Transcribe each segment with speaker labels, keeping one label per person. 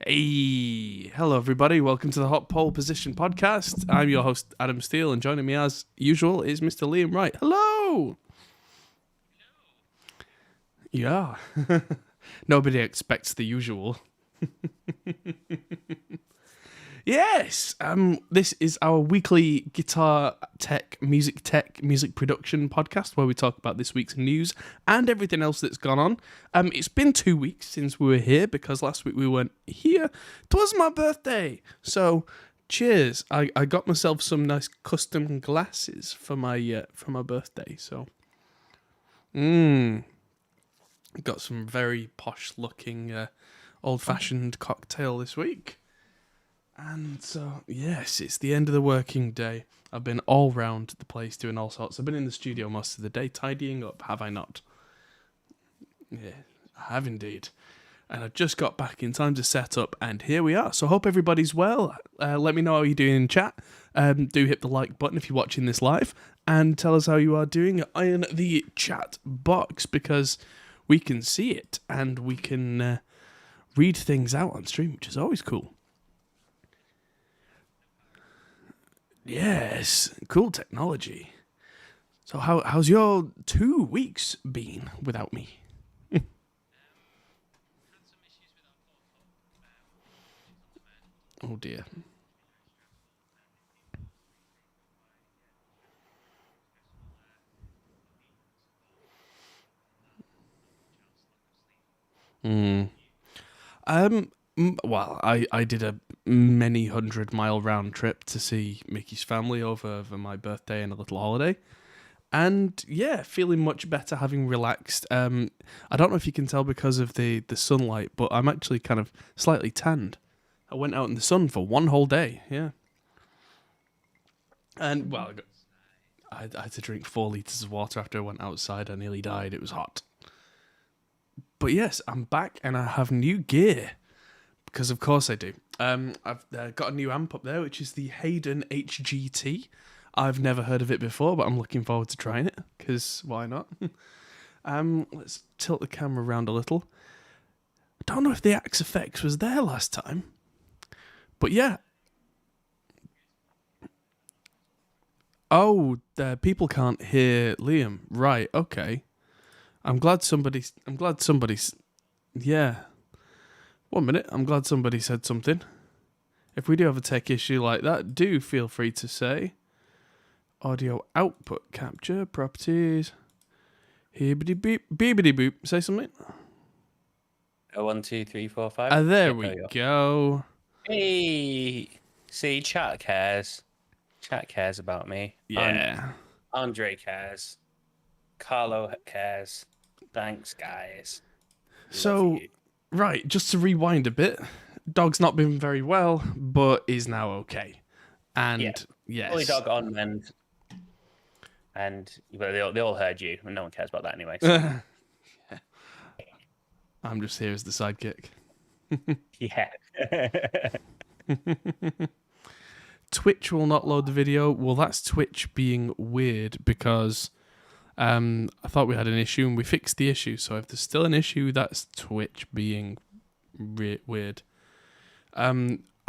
Speaker 1: Hey, hello everybody. Welcome to the Hot Pole Position podcast. I'm your host Adam Steele, and joining me as usual is Mr. Liam Wright. Hello. Yeah. Nobody expects the usual. Yes. This is our weekly guitar tech, music production podcast where we talk about this week's news and everything else that's gone on. It's been 2 weeks since we were here because last week we weren't here. 'Twas my birthday, so cheers. I got myself some nice custom glasses for my birthday. So, got some very posh looking old fashioned cocktail this week. And so, yes, it's the end of the working day. I've been all round the place doing all sorts. I've been in the studio most of the day tidying up, have I not? Yeah, I have indeed. And I just got back in time to set up, and here we are. So I hope everybody's well. Let me know how you're doing in chat. Do hit the like button if you're watching this live, and tell us how you are doing in the chat box, because we can see it, and we can read things out on stream, which is always cool. Yes, cool technology. So how's your 2 weeks been without me? Oh dear. Well, I did a many 100-mile round trip to see Mickey's family over my birthday and a little holiday. And yeah, feeling much better, having relaxed. I don't know if you can tell because of the sunlight, but I'm actually kind of slightly tanned. I went out in the sun for one whole day, yeah. And, well, I had to drink 4 litres of water after I went outside. I nearly died. It was hot. But yes, I'm back and I have new gear. Because of course I do. I've got a new amp up there, which is the Hayden HGT. I've never heard of it before, but I'm looking forward to trying it, because why not? Let's tilt the camera around a little. I don't know if the Axe Effects was there last time, but yeah. Oh, people can't hear Liam. Right, okay. I'm glad somebody's... Yeah. 1 minute, I'm glad somebody said something. If we do have a tech issue like that, do feel free to say. Audio output capture, properties. Hibbity beep, beebity boop. Say something.
Speaker 2: 1, 2, 3, 4, 5.
Speaker 1: There we go.
Speaker 2: Hey, see, chat cares. Chat cares about me.
Speaker 1: Yeah.
Speaker 2: Andre cares. Carlo cares. Thanks, guys.
Speaker 1: So, right, just to rewind a bit. Dog's not been very well, but is now okay. And yes,
Speaker 2: fully dog on mend. And they all heard you, and no one cares about that anyway. So.
Speaker 1: I'm just here as the sidekick.
Speaker 2: Yeah.
Speaker 1: Twitch will not load the video. Well, that's Twitch being weird because I thought we had an issue and we fixed the issue. So if there's still an issue, that's Twitch being weird.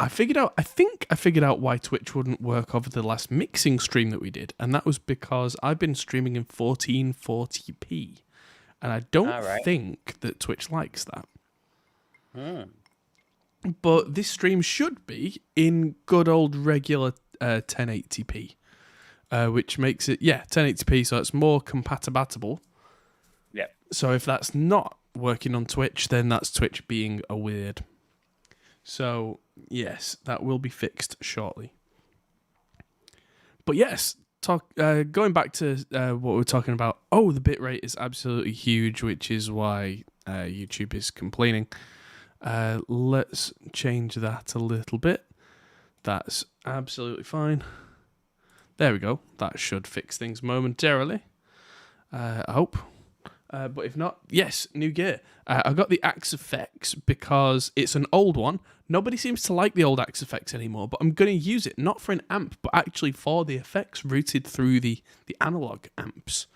Speaker 1: I think I figured out why Twitch wouldn't work over the last mixing stream that we did, and that was because I've been streaming in 1440p, and I don't think that Twitch likes that. But this stream should be in good old regular 1080p, which makes it 1080p, so it's more compatible.
Speaker 2: Yeah.
Speaker 1: So if that's not working on Twitch, then that's Twitch being a weird. So, yes, that will be fixed shortly. But yes, going back to what we're talking about. Oh, the bitrate is absolutely huge, which is why YouTube is complaining. Let's change that a little bit. That's absolutely fine. There we go. That should fix things momentarily. I hope. But if not, yes, new gear. I got the Axe Effects because it's an old one. Nobody seems to like the old Axe Effects anymore, but I'm going to use it not for an amp, but actually for the effects routed through the analog amps.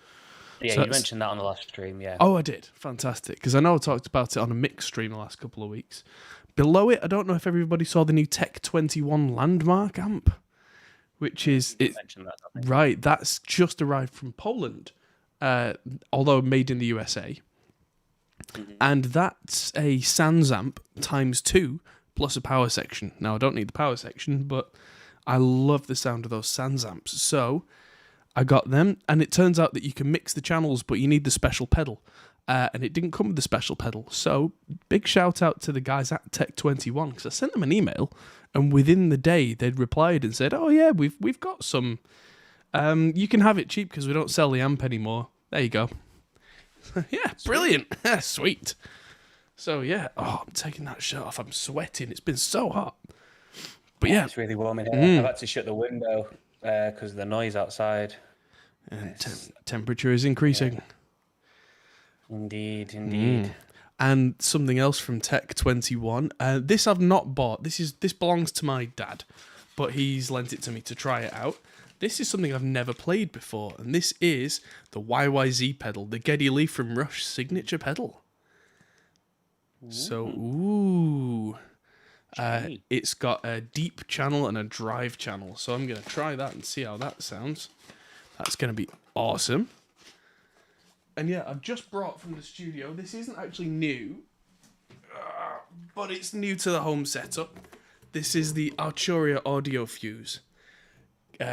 Speaker 2: Yeah,
Speaker 1: So
Speaker 2: you
Speaker 1: it's-
Speaker 2: mentioned that on the last stream, yeah.
Speaker 1: Oh, I did. Fantastic. Because I know I talked about it on a mix stream the last couple of weeks. Below it, I don't know if everybody saw the new Tech 21 Landmark amp, which is
Speaker 2: You
Speaker 1: it.
Speaker 2: mentioned that, I think.
Speaker 1: Right, that's just arrived from Poland, although made in the USA. And that's a Sans amp times 2 plus a power section. Now, I don't need the power section, but I love the sound of those Sans amps. So I got them, and it turns out that you can mix the channels, but you need the special pedal. And it didn't come with the special pedal. So big shout out to the guys at Tech 21, because I sent them an email, and within the day they'd replied and said, "Oh yeah, we've got some. You can have it cheap because we don't sell the amp anymore. There you go." Yeah, brilliant. Sweet. So yeah, I'm taking that shirt off. I'm sweating. It's been so hot. But yeah,
Speaker 2: It's really warm in here. I've had to shut the window because of the noise outside.
Speaker 1: and temperature is increasing.
Speaker 2: Indeed.
Speaker 1: And something else from Tech 21. This I've not bought. This belongs to my dad, but he's lent it to me to try it out. This is something I've never played before, and this is the YYZ pedal, the Geddy Lee from Rush signature pedal. So, it's got a deep channel and a drive channel, so I'm going to try that and see how that sounds. That's going to be awesome. And yeah, I've just brought from the studio, this isn't actually new, but it's new to the home setup. This is the Arturia Audio Fuse,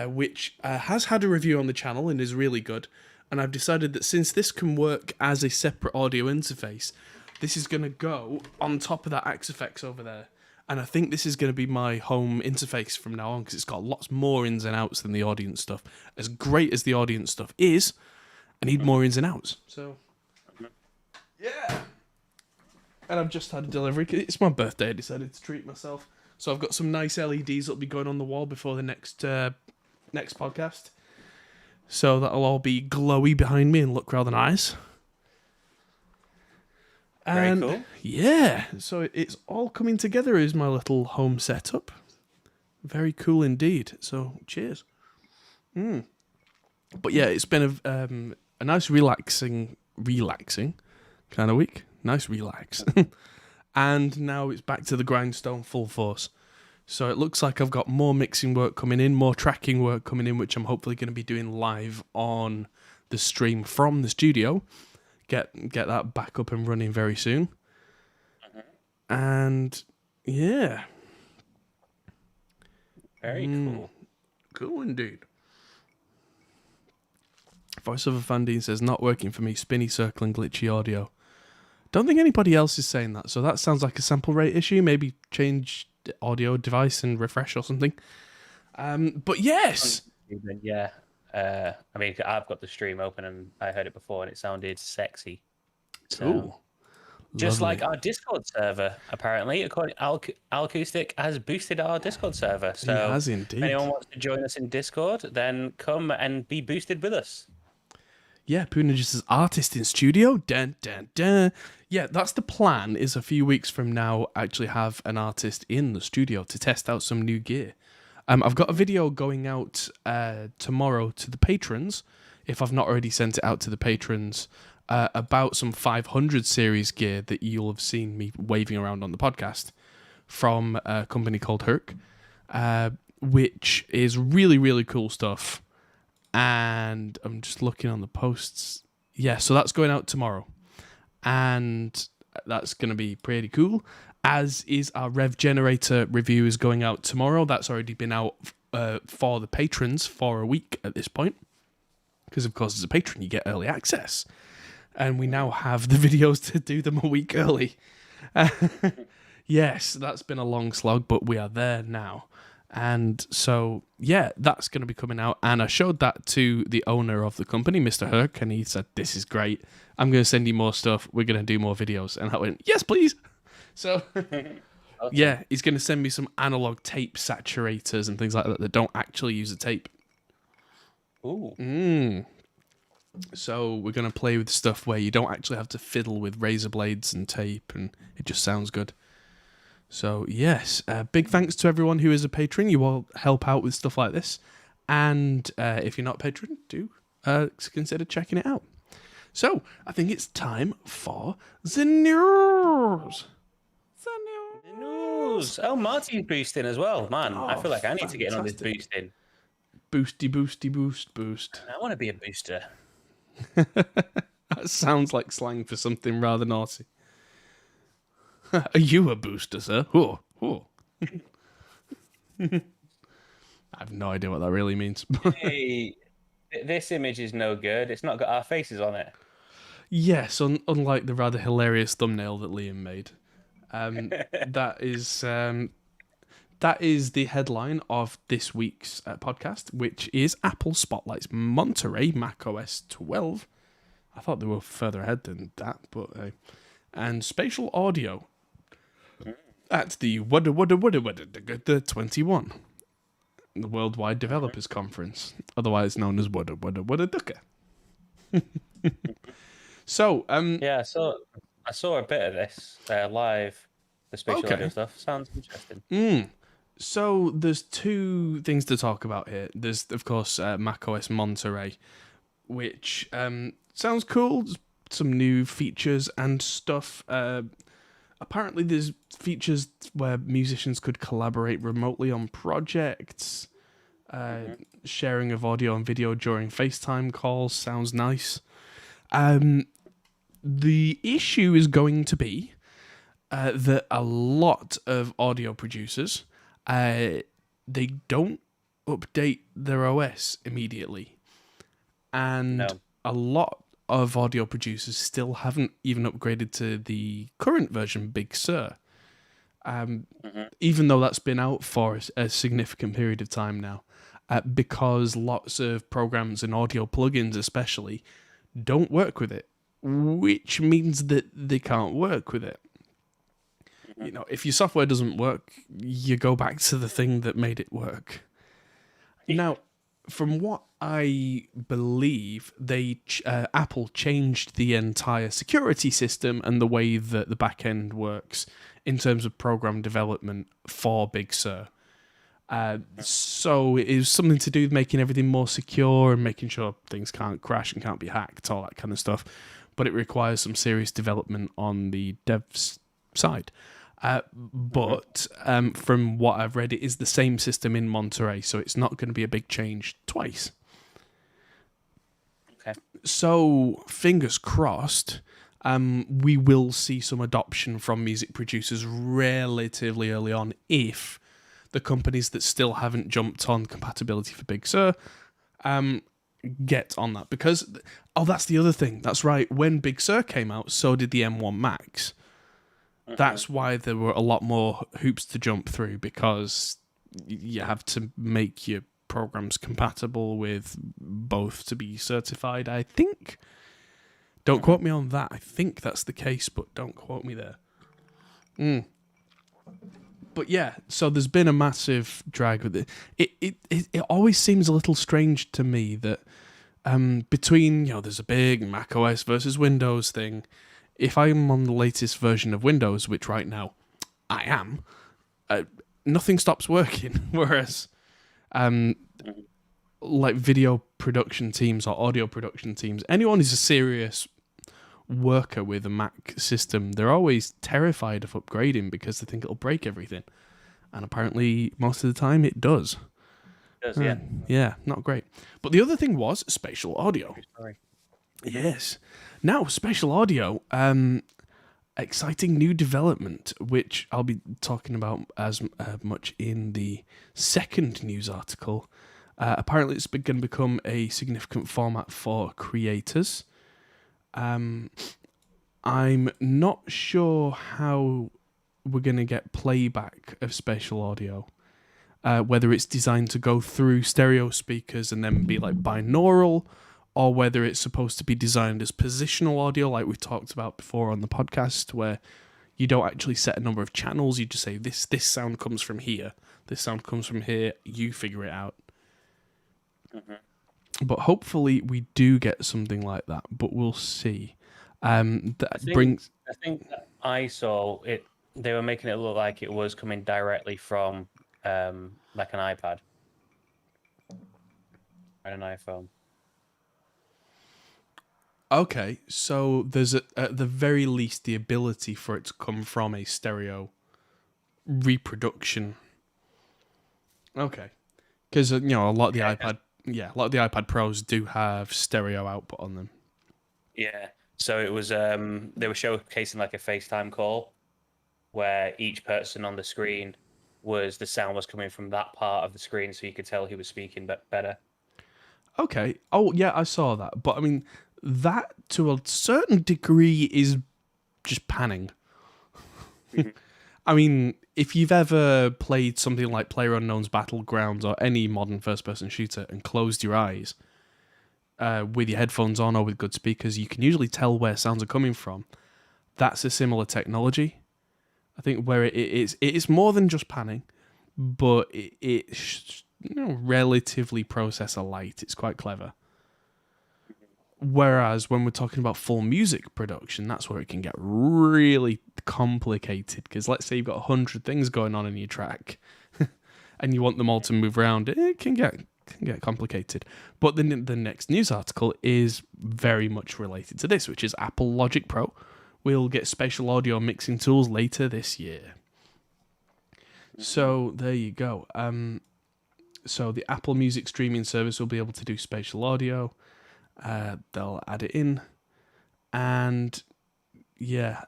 Speaker 1: which has had a review on the channel and is really good. And I've decided that since this can work as a separate audio interface, this is going to go on top of that X-Effects over there. And I think this is going to be my home interface from now on, because it's got lots more ins and outs than the audience stuff. As great as the audience stuff is, I need more ins and outs. So, yeah. And I've just had a delivery. It's my birthday. I decided to treat myself. So I've got some nice LEDs that'll be going on the wall before the next podcast. So that'll all be glowy behind me and look rather nice. And
Speaker 2: Very cool.
Speaker 1: Yeah, so it's all coming together as my little home setup. Very cool indeed. So cheers. But yeah, it's been a nice relaxing kind of week. Nice relax. And now it's back to the grindstone full force. So it looks like I've got more mixing work coming in, more tracking work coming in, which I'm hopefully going to be doing live on the stream from the studio. Get that back up and running very soon. And yeah.
Speaker 2: Very cool.
Speaker 1: Cool indeed. Voice of a Fandine says, not working for me, spinny circle and glitchy audio. Don't think anybody else is saying that, so that sounds like a sample rate issue. Maybe change the audio device and refresh or something. But yes.
Speaker 2: Yeah. I mean, I've got the stream open and I heard it before and it sounded sexy. So,
Speaker 1: Cool.
Speaker 2: just
Speaker 1: Lovely.
Speaker 2: like our Discord server, apparently, according Acoustic has boosted our Discord server. So,
Speaker 1: It has
Speaker 2: if
Speaker 1: indeed.
Speaker 2: anyone wants to join us in Discord, then come and be boosted with us.
Speaker 1: Yeah, Puna just says artist in studio. Dun, dun, dun. Yeah, that's the plan, is a few weeks from now actually have an artist in the studio to test out some new gear. I've got a video going out tomorrow to the patrons, if I've not already sent it out to the patrons, about some 500 series gear that you'll have seen me waving around on the podcast from a company called Herc, which is really, really cool stuff. And I'm just looking on the posts. Yeah, so that's going out tomorrow. And that's going to be pretty cool. As is our Rev Generator review is going out tomorrow. That's already been out for the patrons for a week at this point. Because, of course, as a patron, you get early access. And we now have the videos to do them a week early. Yes, that's been a long slog, but we are there now. And so, yeah, that's going to be coming out. And I showed that to the owner of the company, Mr. Herc, and he said, this is great. I'm going to send you more stuff. We're going to do more videos. And I went, yes, please. So, yeah, he's going to send me some analog tape saturators and things like that don't actually use a tape.
Speaker 2: Ooh.
Speaker 1: So we're going to play with stuff where you don't actually have to fiddle with razor blades and tape, and it just sounds good. So, yes, big thanks to everyone who is a patron. You all help out with stuff like this. And if you're not a patron, do consider checking it out. So I think it's time for the news. The
Speaker 2: The
Speaker 1: news.
Speaker 2: news. Oh, Marty's boosting as well, man. I
Speaker 1: Oh,
Speaker 2: feel like I need to get in on this
Speaker 1: fantastic.
Speaker 2: boosting.
Speaker 1: Boosty, boosty, boost, boost.
Speaker 2: I want to be a booster.
Speaker 1: That sounds like slang for something rather naughty. Are you a booster, sir? Oh, oh. I have no idea what that really means.
Speaker 2: Hey, this image is no good. It's not got our faces on it.
Speaker 1: Yes, unlike the rather hilarious thumbnail that Liam made. That is the headline of this week's podcast, which is Apple spotlights Monterey macOS 12. I thought they were further ahead than that, but and spatial audio at the the 21, the Worldwide Developers Conference, otherwise known as Ducka. So,
Speaker 2: Yeah, I saw a bit of this live. The spatial audio stuff sounds interesting.
Speaker 1: So there's two things to talk about here. There's, of course, macOS Monterey, which sounds cool. Some new features and stuff. Apparently, there's features where musicians could collaborate remotely on projects. Sharing of audio and video during FaceTime calls sounds nice. The issue is going to be that a lot of audio producers they don't update their OS immediately, and a lot of audio producers still haven't even upgraded to the current version, Big Sur. Even though that's been out for a significant period of time now, because lots of programs and audio plugins especially don't work with it, which means that they can't work with it. You know, if your software doesn't work, you go back to the thing that made it work. Now, from what I believe, Apple changed the entire security system and the way that the back end works in terms of program development for Big Sur. So it was something to do with making everything more secure and making sure things can't crash and can't be hacked, all that kind of stuff. But it requires some serious development on the dev's side. But from what I've read, it is the same system in Monterey, so it's not going to be a big change twice.
Speaker 2: Okay.
Speaker 1: So, fingers crossed, we will see some adoption from music producers relatively early on if the companies that still haven't jumped on compatibility for Big Sur get on that. Because, that's the other thing. That's right. When Big Sur came out, so did the M1 Max. That's why there were a lot more hoops to jump through, because you have to make your programs compatible with both to be certified, I think. Don't quote me on that. I think that's the case, but don't quote me there. But yeah, so there's been a massive drag with it. It always seems a little strange to me that between, there's a big macOS versus Windows thing. If I'm on the latest version of Windows, which right now I am, nothing stops working. Whereas, like video production teams or audio production teams, anyone who's a serious worker with a Mac system, they're always terrified of upgrading because they think it'll break everything. And apparently, most of the time, it does.
Speaker 2: It does, yeah.
Speaker 1: Yeah, not great. But the other thing was spatial audio.
Speaker 2: Sorry.
Speaker 1: Yes. Now, spatial audio, exciting new development, which I'll be talking about as much in the second news article. Apparently, it's going to become a significant format for creators. I'm not sure how we're going to get playback of spatial audio. Whether it's designed to go through stereo speakers and then be like binaural, or whether it's supposed to be designed as positional audio, like we talked about before on the podcast, where you don't actually set a number of channels, you just say, this sound comes from here, this sound comes from here, you figure it out. But hopefully we do get something like that, but we'll see.
Speaker 2: I think that I saw it, they were making it look like it was coming directly from like an iPad and an iPhone.
Speaker 1: Okay, so there's at the very least the ability for it to come from a stereo reproduction. Okay, because a lot of the iPad, a lot of the iPad Pros do have stereo output on them.
Speaker 2: Yeah. So it was they were showcasing like a FaceTime call where each person on the screen the sound was coming from that part of the screen, so you could tell who was speaking better.
Speaker 1: Okay. Oh yeah, I saw that, but I mean that to a certain degree is just panning. I mean, if you've ever played something like PlayerUnknown's Battlegrounds or any modern first-person shooter and closed your eyes with your headphones on or with good speakers, you can usually tell where sounds are coming from. That's a similar technology. I think where it is more than just panning, but it's relatively processor light. It's quite clever. Whereas when we're talking about full music production, that's where it can get really complicated. Because let's say you've got 100 things going on in your track, and you want them all to move around, it can get complicated. But the next news article is very much related to this, which is Apple Logic Pro will get spatial audio mixing tools later this year. So there you go. So the Apple Music streaming service will be able to do spatial audio. They'll add it in, and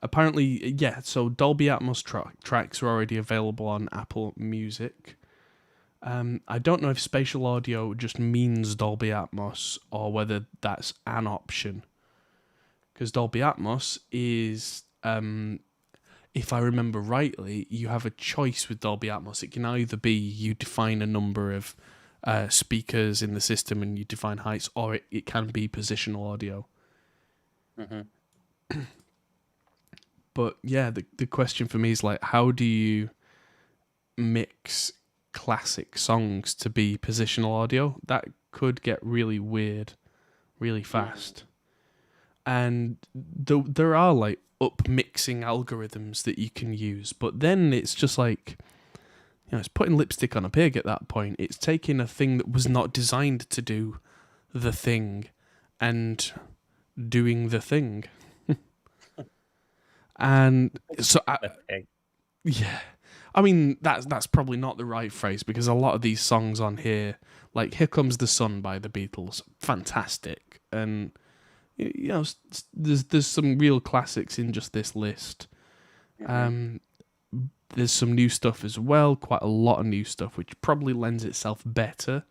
Speaker 1: apparently, so Dolby Atmos tracks are already available on Apple Music. I don't know if spatial audio just means Dolby Atmos or whether that's an option, because Dolby Atmos is, if I remember rightly, you have a choice with Dolby Atmos. It can either be you define a number of speakers in the system and you define heights, or it can be positional audio.
Speaker 2: Mm-hmm.
Speaker 1: But yeah, the question for me is like, how do you mix classic songs to be positional audio? That could get really weird really fast. And there are like up mixing algorithms that you can use, but then it's just like, it's putting lipstick on a pig at that point. It's taking a thing that was not designed to do the thing and doing the thing. And so, I mean, that's probably not the right phrase, because a lot of these songs on here, like Here Comes the Sun by the Beatles, fantastic. And, there's some real classics in just this list. There's some new stuff as well, quite a lot of new stuff, which probably lends itself better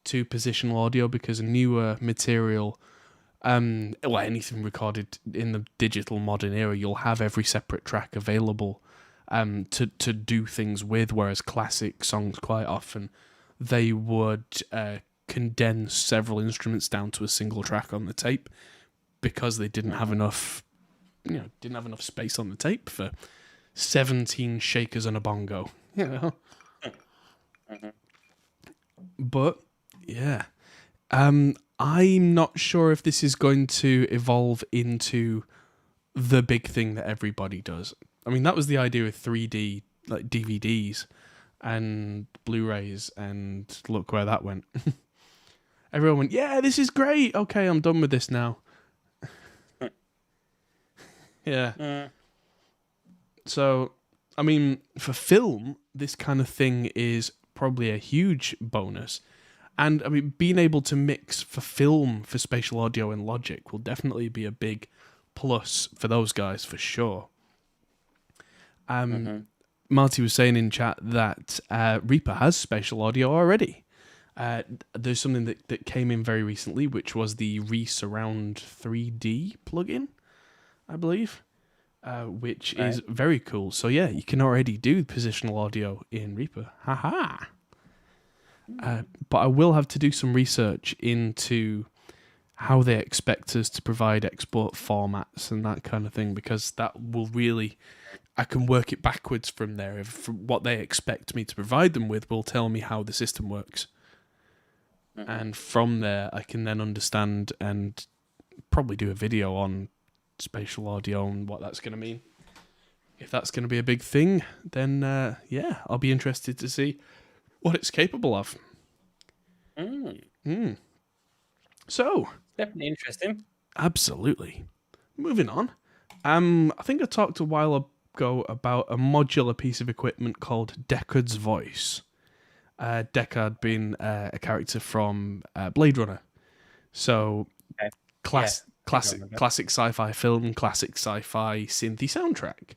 Speaker 1: to positional audio, because newer material, anything recorded in the digital modern era, you'll have every separate track available to do things with, whereas classic songs, quite often, they would condense several instruments down to a single track on the tape, because they didn't have enough space on the tape for 17 shakers and a bongo, But yeah, I'm not sure if this is going to evolve into the big thing that everybody does. I mean, that was the idea with 3D like DVDs and Blu-rays, and look where that went. Everyone went, yeah, this is great. Okay, I'm done with this now. Yeah. So, I mean, for film, this kind of thing is probably a huge bonus. And, I mean, being able to mix for film for spatial audio in Logic will definitely be a big plus for those guys, for sure. Marty was saying in chat that Reaper has spatial audio already. There's something that came in very recently, which was the Resurround 3D plugin, I believe. Which is very cool. So yeah, you can already do positional audio in Reaper. Haha. But I will have to do some research into how they expect us to provide export formats and that kind of thing, because that will really, I can work it backwards from there. If what they expect me to provide them with will tell me how the system works. And from there, I can then understand and probably do a video on spatial audio and what that's going to mean. If that's going to be a big thing, then I'll be interested to see what it's capable of. So
Speaker 2: definitely interesting.
Speaker 1: Absolutely. Moving on. I think I talked a while ago about a modular piece of equipment called Deckard's Voice. Deckard being a character from Blade Runner. So,
Speaker 2: Okay.
Speaker 1: classic sci-fi film, classic sci-fi synthy soundtrack.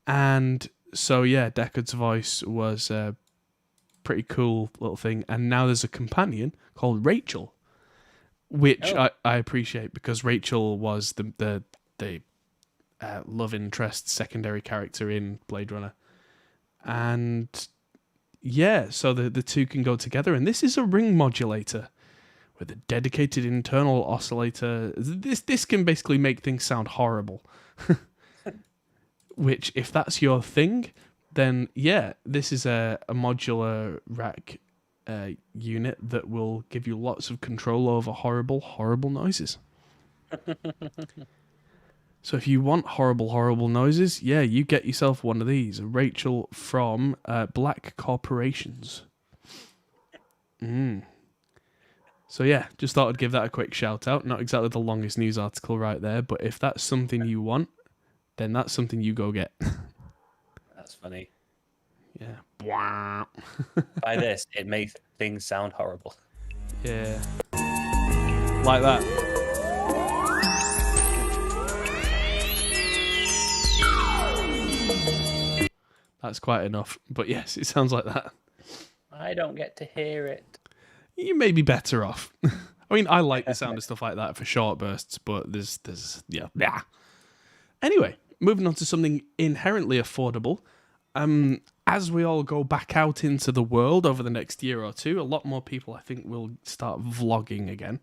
Speaker 1: And so, yeah, Deckard's Voice was a pretty cool little thing. And now there's a companion called Rachel, which I appreciate because Rachel was the love interest secondary character in Blade Runner. And yeah, so the two can go together. And this is a ring modulator with a dedicated internal oscillator. This can basically make things sound horrible. Which, if that's your thing, then yeah, this is a modular rack unit that will give you lots of control over horrible noises. So if you want horrible noises, yeah, you get yourself one of these. Rachel from Black Corporations. So yeah, just thought I'd give that a quick shout out. Not exactly the longest news article right there, but if that's something you want, then that's something you go get.
Speaker 2: That's funny.
Speaker 1: Yeah.
Speaker 2: By this, it makes things sound horrible.
Speaker 1: Yeah. Like that. That's quite enough. But yes, it sounds like that.
Speaker 2: I don't get to hear it.
Speaker 1: You may be better off. I mean, I like the sound of stuff like that for short bursts, but there's yeah. Anyway, moving on to something inherently affordable. As we all go back out into the world over the next year or two, a lot more people, I think, will start vlogging again.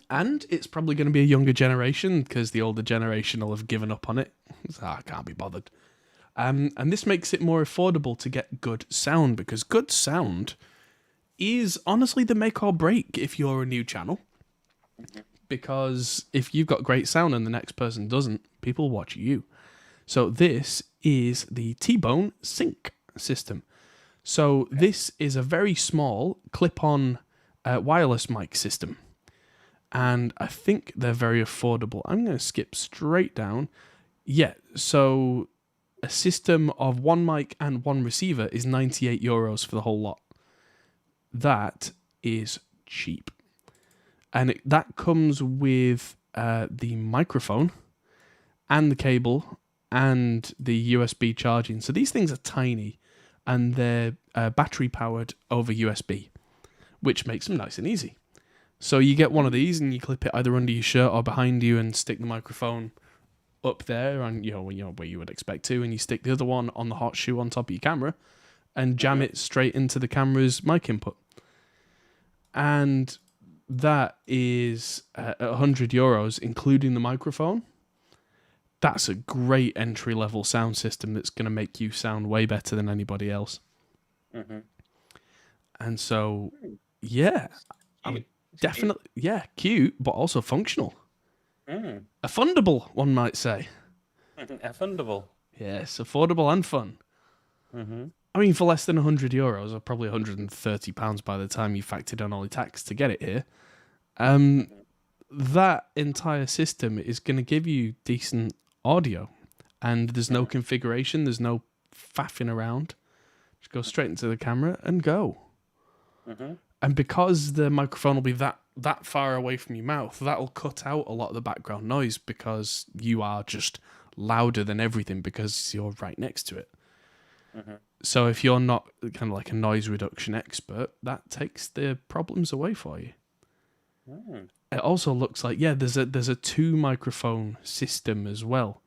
Speaker 1: And it's probably going to be a younger generation because the older generation will have given up on it. So, I can't be bothered. And this makes it more affordable to get good sound because good sound is honestly the make or break if you're a new channel. Because if you've got great sound and the next person doesn't, people watch you. So this is the T-Bone Sync system. So this is a very small clip-on wireless mic system. And I think they're very affordable. I'm going to skip straight down. Yeah, so a system of one mic and one receiver is €98 for the whole lot. That is cheap. And that comes with the microphone and the cable and the USB charging. So these things are tiny and they're battery powered over USB, which makes them nice and easy. So you get one of these and you clip it either under your shirt or behind you and stick the microphone up there and where you would expect to, and you stick the other one on the hot shoe on top of your camera and jam it straight into the camera's mic input. And that is €100, including the microphone. That's a great entry-level sound system that's going to make you sound way better than anybody else. And so, yeah, I mean, definitely, yeah, cute, but also functional. Affordable, one might say.
Speaker 2: Affordable.
Speaker 1: Yes, affordable and fun. I mean, for less than €100, or probably £130 by the time you factored in all the tax to get it here, that entire system is going to give you decent audio. And there's no configuration, there's no faffing around. Just go straight into the camera and go. And because the microphone will be that far away from your mouth, that'll cut out a lot of the background noise because you are just louder than everything because you're right next to it. So if you're not kind of like a noise reduction expert, that takes the problems away for you. It also looks like, yeah, there's a 2 microphone system as well.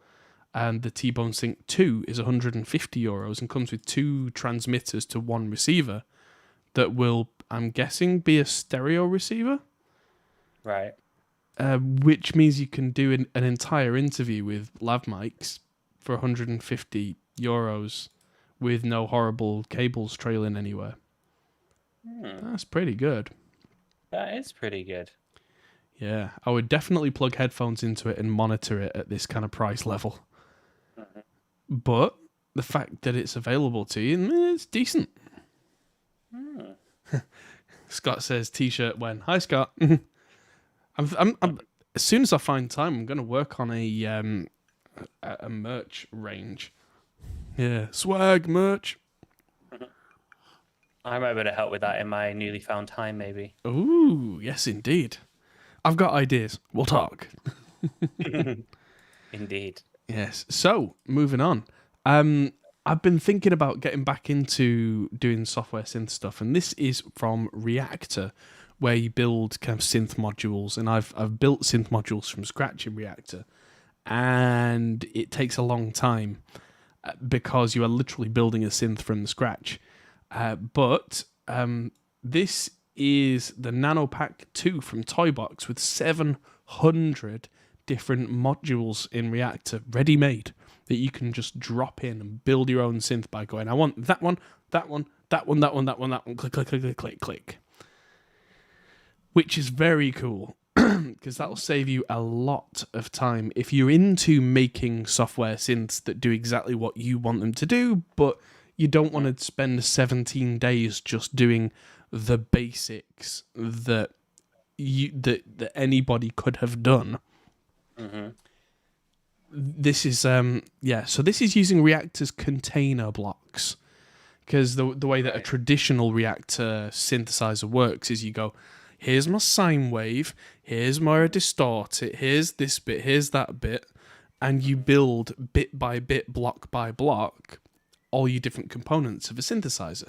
Speaker 1: And the T-Bone Sync 2 is €150 and comes with 2 transmitters to 1 receiver that will, I'm guessing, be a stereo receiver.
Speaker 2: Right.
Speaker 1: Which means you can do an entire interview with lav mics for €150 with no horrible cables trailing anywhere. That's pretty good.
Speaker 2: That is pretty good.
Speaker 1: Yeah, I would definitely plug headphones into it and monitor it at this kind of price level. But the fact that it's available to you, it's decent. Scott says t-shirt when. Hi, Scott. as soon as I find time, I'm going to work on a merch range. Yeah, swag merch.
Speaker 2: I might be able to help with that in my newly found time, maybe.
Speaker 1: Ooh, yes, indeed. I've got ideas. We'll talk.
Speaker 2: Indeed.
Speaker 1: Yes. So, moving on. I've been thinking about getting back into doing software synth stuff, and this is from Reactor, where you build kind of synth modules. And I've built synth modules from scratch in Reactor, and it takes a long time because you are literally building a synth from scratch. But this is the NanoPack 2 from Toybox with 700 different modules in Reactor ready-made that you can just drop in and build your own synth by going, I want that one, that one, that one, that one, that one, that one, click, click, click, click, click, click. Which is very cool because that'll save you a lot of time if you're into making software synths that do exactly what you want them to do, but you don't want to spend 17 days just doing the basics that that anybody could have done.
Speaker 2: Mm-hmm.
Speaker 1: This is so this is using Reactor's container blocks, because the way that a traditional Reactor synthesizer works is you go, here's my sine wave, here's my distorted, here's this bit, here's that bit, and you build bit by bit, block by block, all your different components of a synthesizer.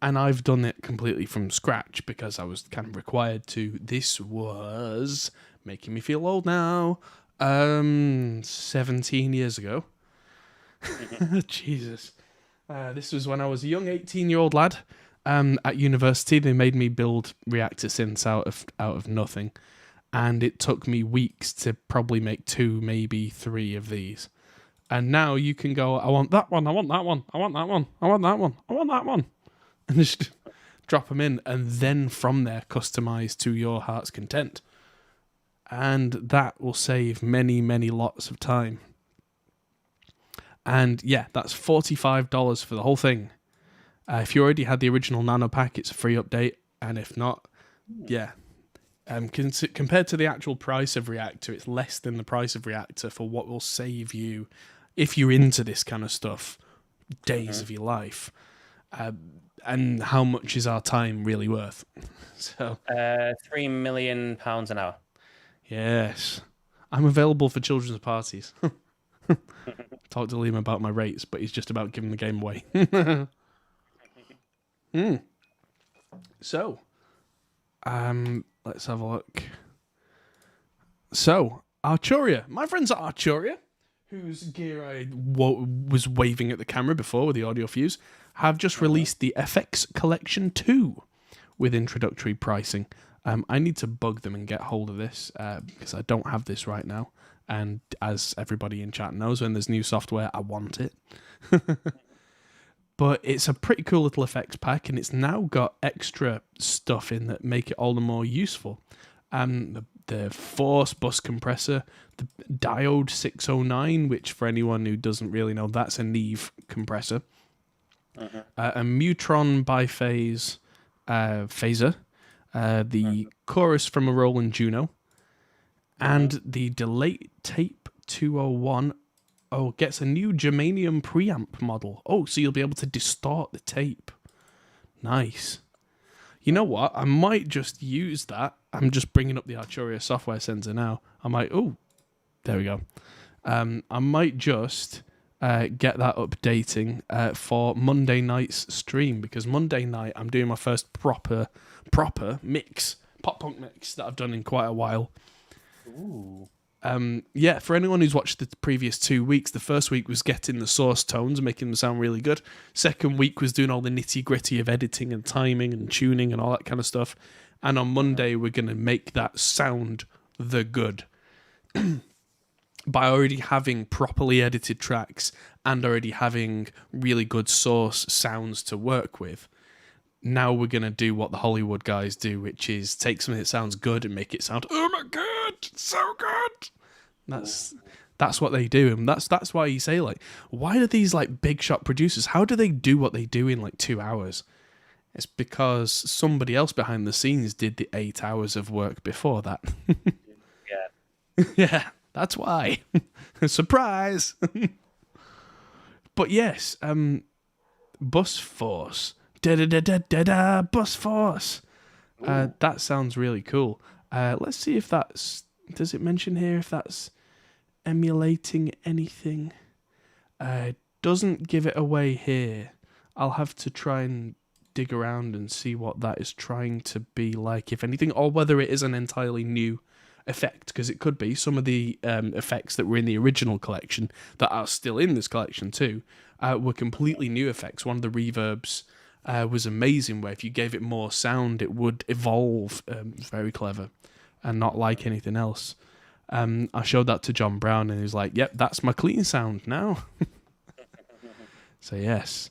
Speaker 1: And I've done it completely from scratch because I was kind of required to. This was making me feel old now. 17 years ago. Jesus. This was when I was a young 18-year-old lad. At university, they made me build Reactor synths out of nothing, and it took me weeks to probably make 2, maybe 3 of these. And now you can go, I want that one, I want that one, I want that one, I want that one, I want that one, and just drop them in, and then from there customize to your heart's content. And that will save many, many lots of time. And yeah, that's $45 for the whole thing. If you already had the original NanoPack, it's a free update. And if not, yeah. Compared to the actual price of Reactor, it's less than the price of Reactor for what will save you, if you're into this kind of stuff, days of your life. And how much is our time really worth? So
Speaker 2: £3 million an hour.
Speaker 1: Yes. I'm available for children's parties. Talk to Liam about my rates, but he's just about giving the game away. So, let's have a look. So, Arturia. My friends at Arturia, whose gear I was waving at the camera before with the audio fuse, have just released the FX Collection 2 with introductory pricing. I need to bug them and get hold of this because I don't have this right now. And as everybody in chat knows, when there's new software, I want it. But it's a pretty cool little effects pack, and it's now got extra stuff in that make it all the more useful. The force bus compressor, the diode 609, which for anyone who doesn't really know, that's a Neve compressor. A Mutron biphase phaser. The chorus from a Roland Juno, and the Delay Tape 201 gets a new germanium preamp model. Oh, so you'll be able to distort the tape. Nice. You know what? I might just use that. I'm just bringing up the Arturia software center now. I might... Oh, there we go. I might just get that updating for Monday night's stream, because Monday night I'm doing my first proper mix, pop punk mix that I've done in quite a while.
Speaker 2: Ooh.
Speaker 1: Yeah, for anyone who's watched the previous 2 weeks, the first week was getting the source tones and making them sound really good. Second week was doing all the nitty gritty of editing and timing and tuning and all that kind of stuff. And on Monday, we're going to make that sound the good. By already having properly edited tracks and already having really good source sounds to work with. Now we're going to do what the Hollywood guys do, which is take something that sounds good and make it sound, oh my god, it's so good. That's what they do. And that's why you say, like, why do these like big shot producers, how do they do what they do in like 2 hours? It's because somebody else behind the scenes did the 8 hours of work before that.
Speaker 2: Yeah.
Speaker 1: Yeah, that's why. Surprise! But yes, Bus Force. Da-da-da-da-da-da, Bus Force. That sounds really cool. Let's see if that's... Does it mention here if that's emulating anything? Doesn't give it away here. I'll have to try and dig around and see what that is trying to be like, if anything, or whether it is an entirely new effect, because it could be some of the effects that were in the original collection that are still in this collection too were completely new effects. One of the reverbs was amazing, where if you gave it more sound it would evolve. It's very clever and not like anything else. I showed that to John Brown and he was like, yep, that's my clean sound now. So yes,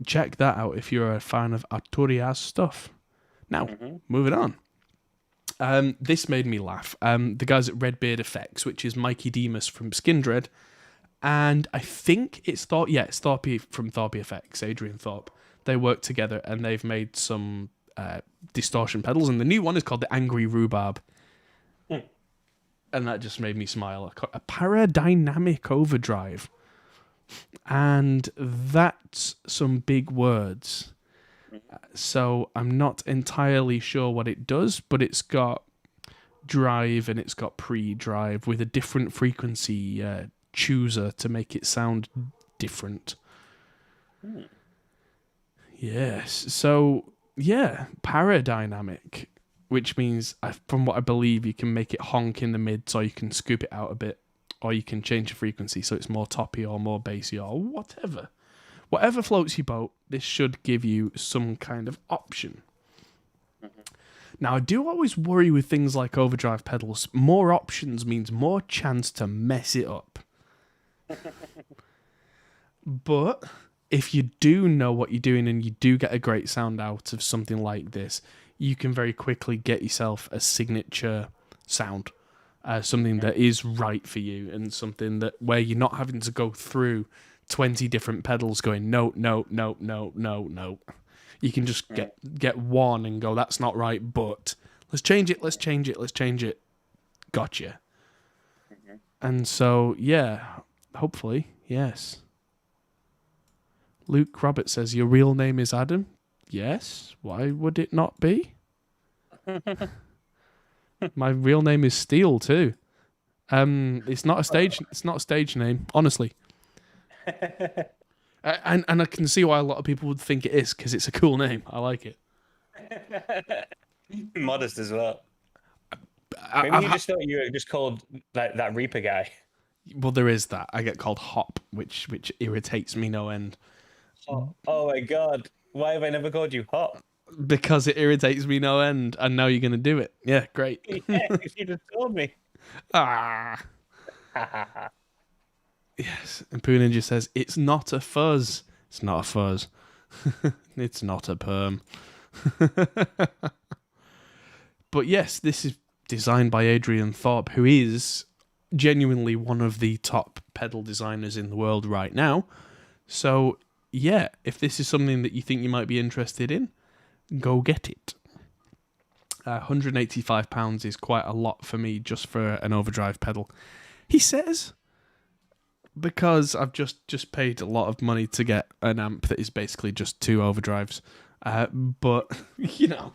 Speaker 1: check that out if you're a fan of Arturia's stuff. Now, moving on. This made me laugh. The guys at Redbeard Effects, which is Mikey Demus from Skindred, and I think it's Thorpe from Thorpe Effects, Adrian Thorpe. They work together and they've made some distortion pedals, and the new one is called the Angry Rhubarb. And that just made me smile. A paradynamic overdrive. And that's some big words. So I'm not entirely sure what it does, but it's got drive and it's got pre-drive with a different frequency chooser to make it sound different. Yes. So, yeah, paradynamic, which means, from what I believe, you can make it honk in the mid so you can scoop it out a bit, or you can change the frequency so it's more toppy or more bassy or whatever. Whatever floats your boat, this should give you some kind of option. Now, I do always worry with things like overdrive pedals. More options means more chance to mess it up. But if you do know what you're doing and you do get a great sound out of something like this, you can very quickly get yourself a signature sound. Something that is right for you, and something that where you're not having to go through 20 different pedals going no. You can just get one and go, that's not right, but let's change it. Gotcha. And so, yeah, hopefully, yes. Luke Roberts says, your real name is Adam? Yes. Why would it not be? My real name is Steele too. It's not a stage name, honestly. And I can see why a lot of people would think it is, because it's a cool name. I like it.
Speaker 2: Modest as well. Maybe you just thought you were just called that Reaper guy.
Speaker 1: Well, there is that. I get called Hop, which irritates me no end.
Speaker 2: Oh my god. Why have I never called you Hop?
Speaker 1: Because it irritates me no end, and now you're going to do it. Yeah, great.
Speaker 2: Yeah, if you just told me.
Speaker 1: Yes, and Poo Ninja says, it's not a fuzz. It's not a fuzz. It's not a perm. But yes, this is designed by Adrian Thorpe, who is genuinely one of the top pedal designers in the world right now. So, yeah, if this is something that you think you might be interested in, go get it. £185 is quite a lot for me just for an overdrive pedal, he says, because I've just paid a lot of money to get an amp that is basically just 2 overdrives. But, you know.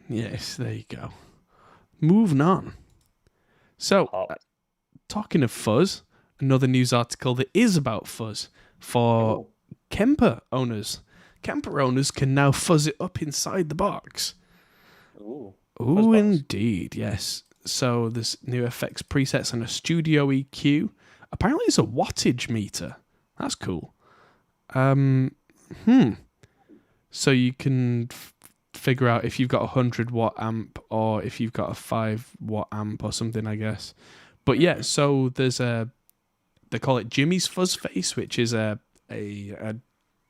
Speaker 1: Yes, there you go. Moving on. So, talking of fuzz, another news article that is about fuzz for Kemper owners. Kemper owners can now fuzz it up inside the box. Ooh, indeed, yes. So there's new effects presets and a studio EQ. Apparently it's a wattage meter. That's cool. So you can figure out if you've got a 100-watt amp or if you've got a 5-watt amp or something, I guess. But yeah, so there's they call it Jimmy's Fuzz Face, which is a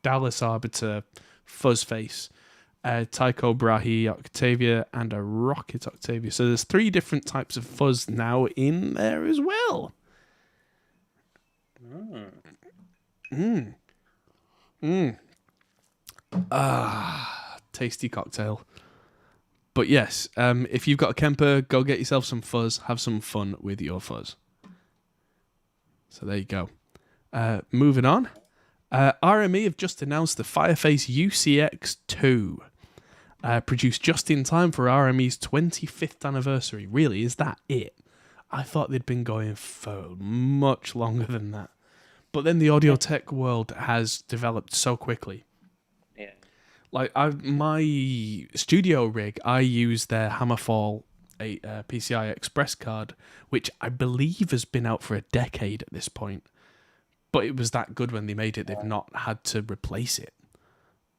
Speaker 1: Dallas Arbiter fuzz face, Tycho Brahe Octavia, and a Rocket Octavia. So there's 3 different types of fuzz now in there as well. Tasty cocktail. But yes, if you've got a Kemper, go get yourself some fuzz. Have some fun with your fuzz. So there you go. Moving on. RME have just announced the Fireface UCX2. Produced just in time for RME's 25th anniversary. Really, is that it? I thought they'd been going for much longer than that. But then the audio tech world has developed so quickly.
Speaker 2: Yeah.
Speaker 1: Like my studio rig, I use their Hammerfall PCI Express card, which I believe has been out for a decade at this point. But it was that good when they made it; they've not had to replace it,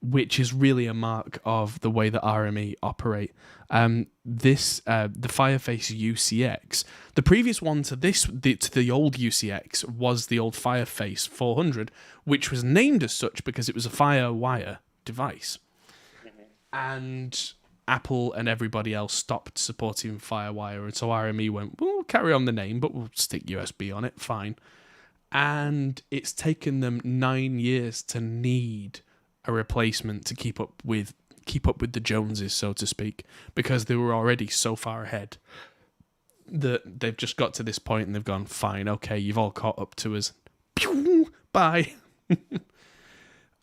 Speaker 1: which is really a mark of the way that RME operate. The Fireface UCX, the previous one to the old UCX was the old Fireface 400, which was named as such because it was a FireWire device. And Apple and everybody else stopped supporting FireWire, and so RME went, we'll carry on the name, but we'll stick USB on it, fine. And it's taken them 9 years to need a replacement to keep up with the Joneses, so to speak, because they were already so far ahead that they've just got to this point and they've gone, fine, okay, you've all caught up to us. Pew, bye.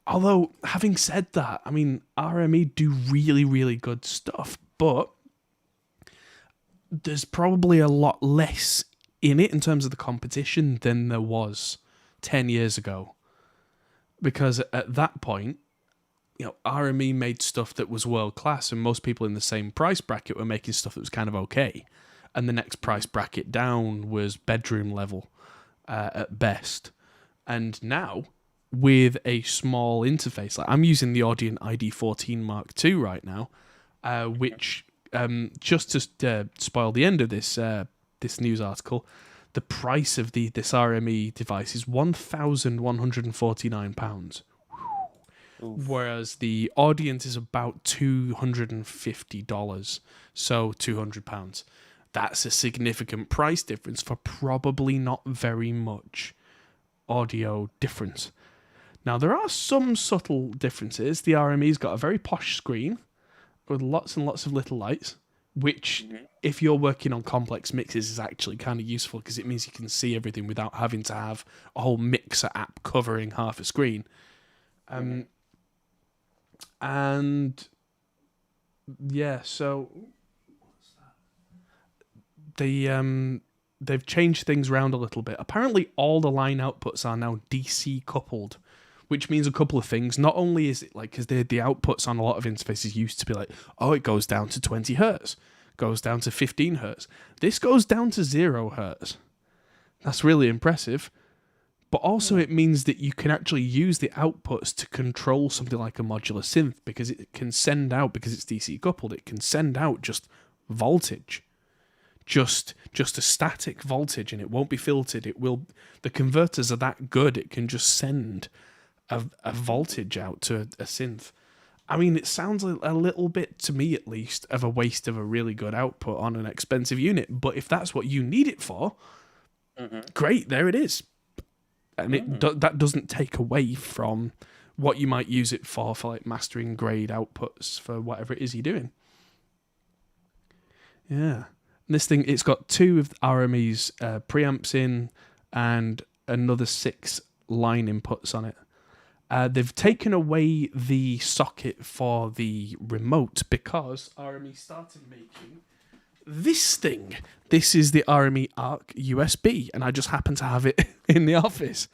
Speaker 1: Although, having said that, I mean, RME do really, really good stuff, but there's probably a lot less in it in terms of the competition than there was 10 years ago. Because at that point, RME made stuff that was world class, and most people in the same price bracket were making stuff that was kind of okay. And the next price bracket down was bedroom level at best. And now, with a small interface, like I'm using the Audion ID14 Mark II right now, which just to spoil the end of this news article, the price of this RME device is £1,149. Whereas the Audience is about $250, so £200. That's a significant price difference for probably not very much audio difference. Now, there are some subtle differences. The RME's got a very posh screen with lots and lots of little lights, which, if you're working on complex mixes, is actually kind of useful because it means you can see everything without having to have a whole mixer app covering half a screen. And yeah, so they've changed things around a little bit. Apparently, all the line outputs are now DC coupled, which means a couple of things. Not only is it like, because the outputs on a lot of interfaces used to be like, oh, it goes down to 20 hertz, goes down to 15 hertz. This goes down to 0 hertz. That's really impressive. But also it means that you can actually use the outputs to control something like a modular synth, because it can send out, because it's DC coupled, it can send out just voltage. Just a static voltage, and it won't be filtered. The converters are that good, it can just send a voltage out to a synth. I mean, it sounds a little bit, to me at least, of a waste of a really good output on an expensive unit. But if that's what you need it for, great, there it is. And that doesn't take away from what you might use it for like mastering grade outputs for whatever it is you're doing. Yeah. And this thing, it's got 2 of RME's preamps in and another 6 line inputs on it. They've taken away the socket for the remote because RME started making this thing. This is the RME Arc USB, and I just happen to have it in the office.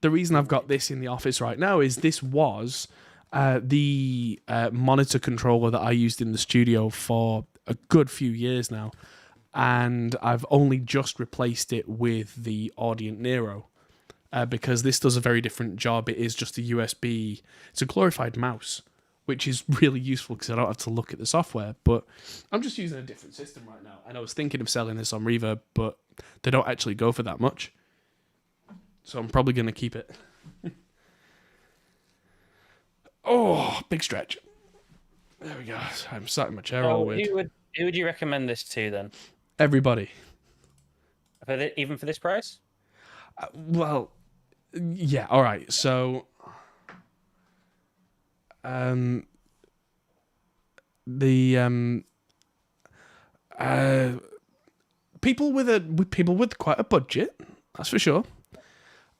Speaker 1: The reason I've got this in the office right now is this was the monitor controller that I used in the studio for a good few years now, and I've only just replaced it with the Audion Nero because this does a very different job. It is just a USB. It's a glorified mouse, which is really useful because I don't have to look at the software, but I'm just using a different system right now. And I was thinking of selling this on Reverb, but they don't actually go for that much. So I'm probably going to keep it. Oh, big stretch. There we go. I'm sat in my chair all weird.
Speaker 2: Who would you recommend this to then?
Speaker 1: Everybody.
Speaker 2: Even for this price?
Speaker 1: Well, yeah, all right. So The people with quite a budget, that's for sure.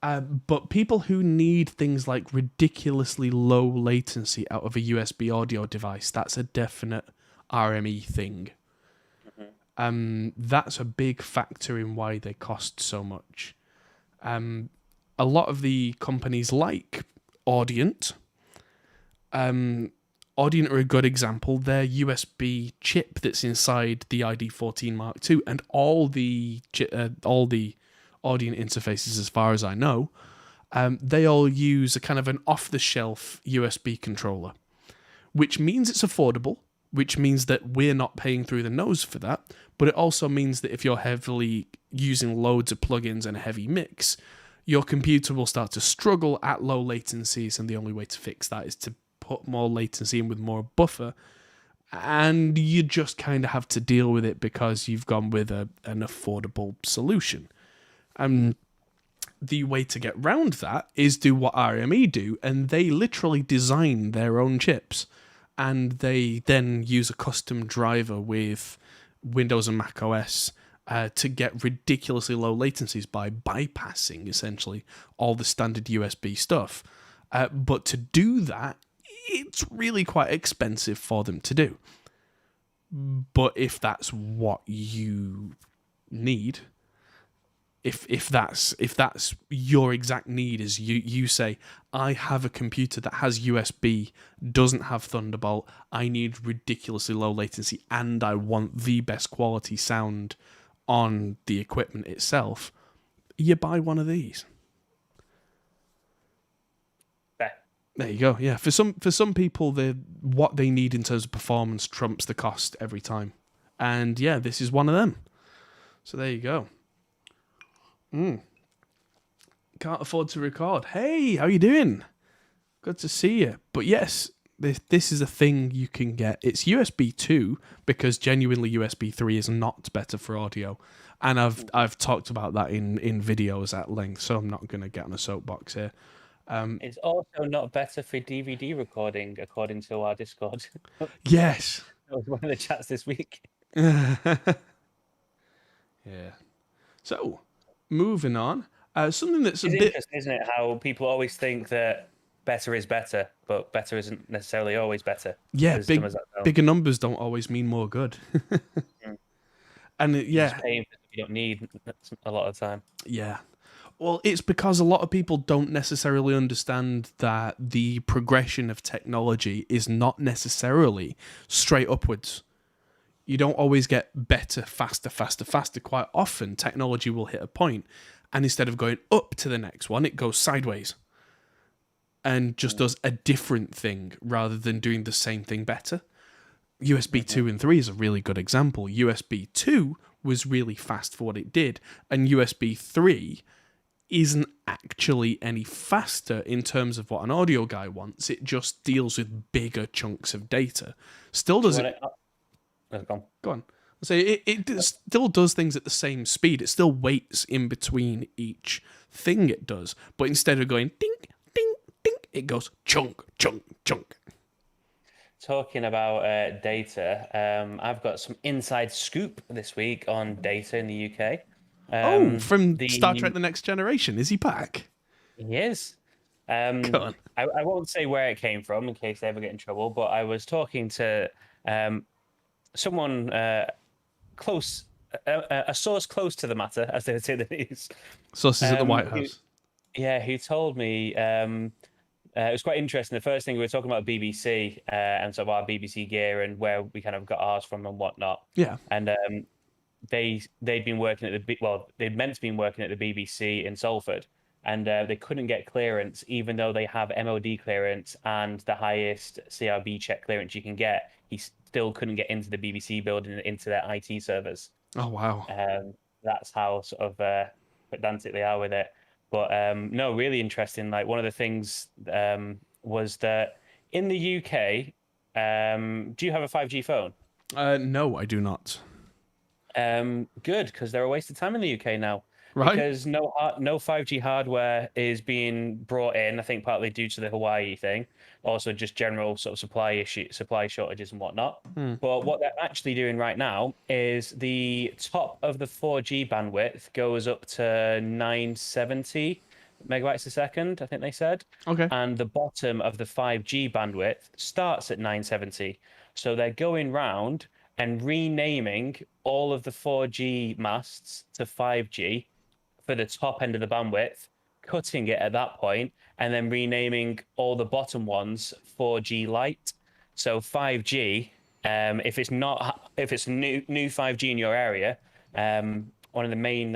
Speaker 1: But people who need things like ridiculously low latency out of a USB audio device, that's a definite RME thing. That's a big factor in why they cost so much. A lot of the companies like Audient, Audient are a good example. Their USB chip that's inside the ID14 Mark II and all the Audient interfaces, as far as I know, they all use a kind of an off-the-shelf USB controller, which means it's affordable, which means that we're not paying through the nose for that, but it also means that if you're heavily using loads of plugins and a heavy mix, your computer will start to struggle at low latencies, and the only way to fix that is to put more latency in with more buffer, and you just kind of have to deal with it because you've gone with an affordable solution. The way to get round that is do what RME do, and they literally design their own chips, and they then use a custom driver with Windows and macOS to get ridiculously low latencies by bypassing, essentially, all the standard USB stuff. But to do that, it's really quite expensive for them to do. But if that's what you need, if that's your exact need, is you say, I have a computer that has USB, doesn't have Thunderbolt, I need ridiculously low latency, and I want the best quality sound on the equipment itself, you buy one of these. There you go. Yeah, for some people, what they need in terms of performance trumps the cost every time, and yeah, this is one of them. So there you go. Can't afford to record. Hey, how you doing? Good to see you. But yes, this is a thing you can get. It's USB 2 because genuinely USB 3 is not better for audio, and I've talked about that in videos at length. So I'm not going to get on a soapbox here.
Speaker 2: It's also not better for DVD recording, according to our Discord.
Speaker 1: Yes.
Speaker 2: That was one of the chats this week.
Speaker 1: Yeah. So, moving on. Something that's a bit
Speaker 2: interesting, isn't it? How people always think that better is better, but better isn't necessarily always better.
Speaker 1: Yeah, bigger numbers don't always mean more good. And yeah,
Speaker 2: just paying for stuff you don't need a lot of the time.
Speaker 1: Yeah. Well, it's because a lot of people don't necessarily understand that the progression of technology is not necessarily straight upwards. You don't always get better, faster. Quite often, technology will hit a point, and instead of going up to the next one, it goes sideways and just does a different thing rather than doing the same thing better. USB 2 and 3 is a really good example. USB 2 was really fast for what it did, and USB 3 isn't actually any faster in terms of what an audio guy wants. It just deals with bigger chunks of data. Still does it. Go on. So it still does things at the same speed. It still waits in between each thing it does. But instead of going ding, ding, ding, it goes chunk, chunk, chunk.
Speaker 2: Talking about data, I've got some inside scoop this week on data in the UK.
Speaker 1: From Star Trek The Next Generation. Is he back?
Speaker 2: He is.
Speaker 1: Go on.
Speaker 2: I won't say where it came from in case they ever get in trouble, but I was talking to someone close, a source close to the matter, as they would say in the news.
Speaker 1: Sources at the White House.
Speaker 2: Who told me it was quite interesting. The first thing we were talking about BBC and sort of our BBC gear and where we kind of got ours from and whatnot.
Speaker 1: Yeah.
Speaker 2: And they'd been working at they'd meant to be working at the BBC in Salford, and they couldn't get clearance, even though they have MOD clearance and the highest CRB check clearance you can get. He still couldn't get into the BBC building and into their IT servers.
Speaker 1: Oh wow!
Speaker 2: That's how sort of pedantic they are with it. But no, really interesting. Like one of the things was that in the UK, do you have a 5G phone?
Speaker 1: No, I do not.
Speaker 2: Good, because they're a waste of time in the UK now.
Speaker 1: Right?
Speaker 2: because no 5G hardware is being brought in. I think partly due to the Hawaii thing, also just general sort of supply shortages and whatnot. But what they're actually doing right now is the top of the 4G bandwidth goes up to 970 megabytes a second, I think they said,
Speaker 1: Okay.
Speaker 2: and the bottom of the 5G bandwidth starts at 970. So they're going round and renaming all of the 4G masts to 5G for the top end of the bandwidth, cutting it at that point, and then renaming all the bottom ones 4G Lite. So 5G, if it's new 5G in your area, one of the main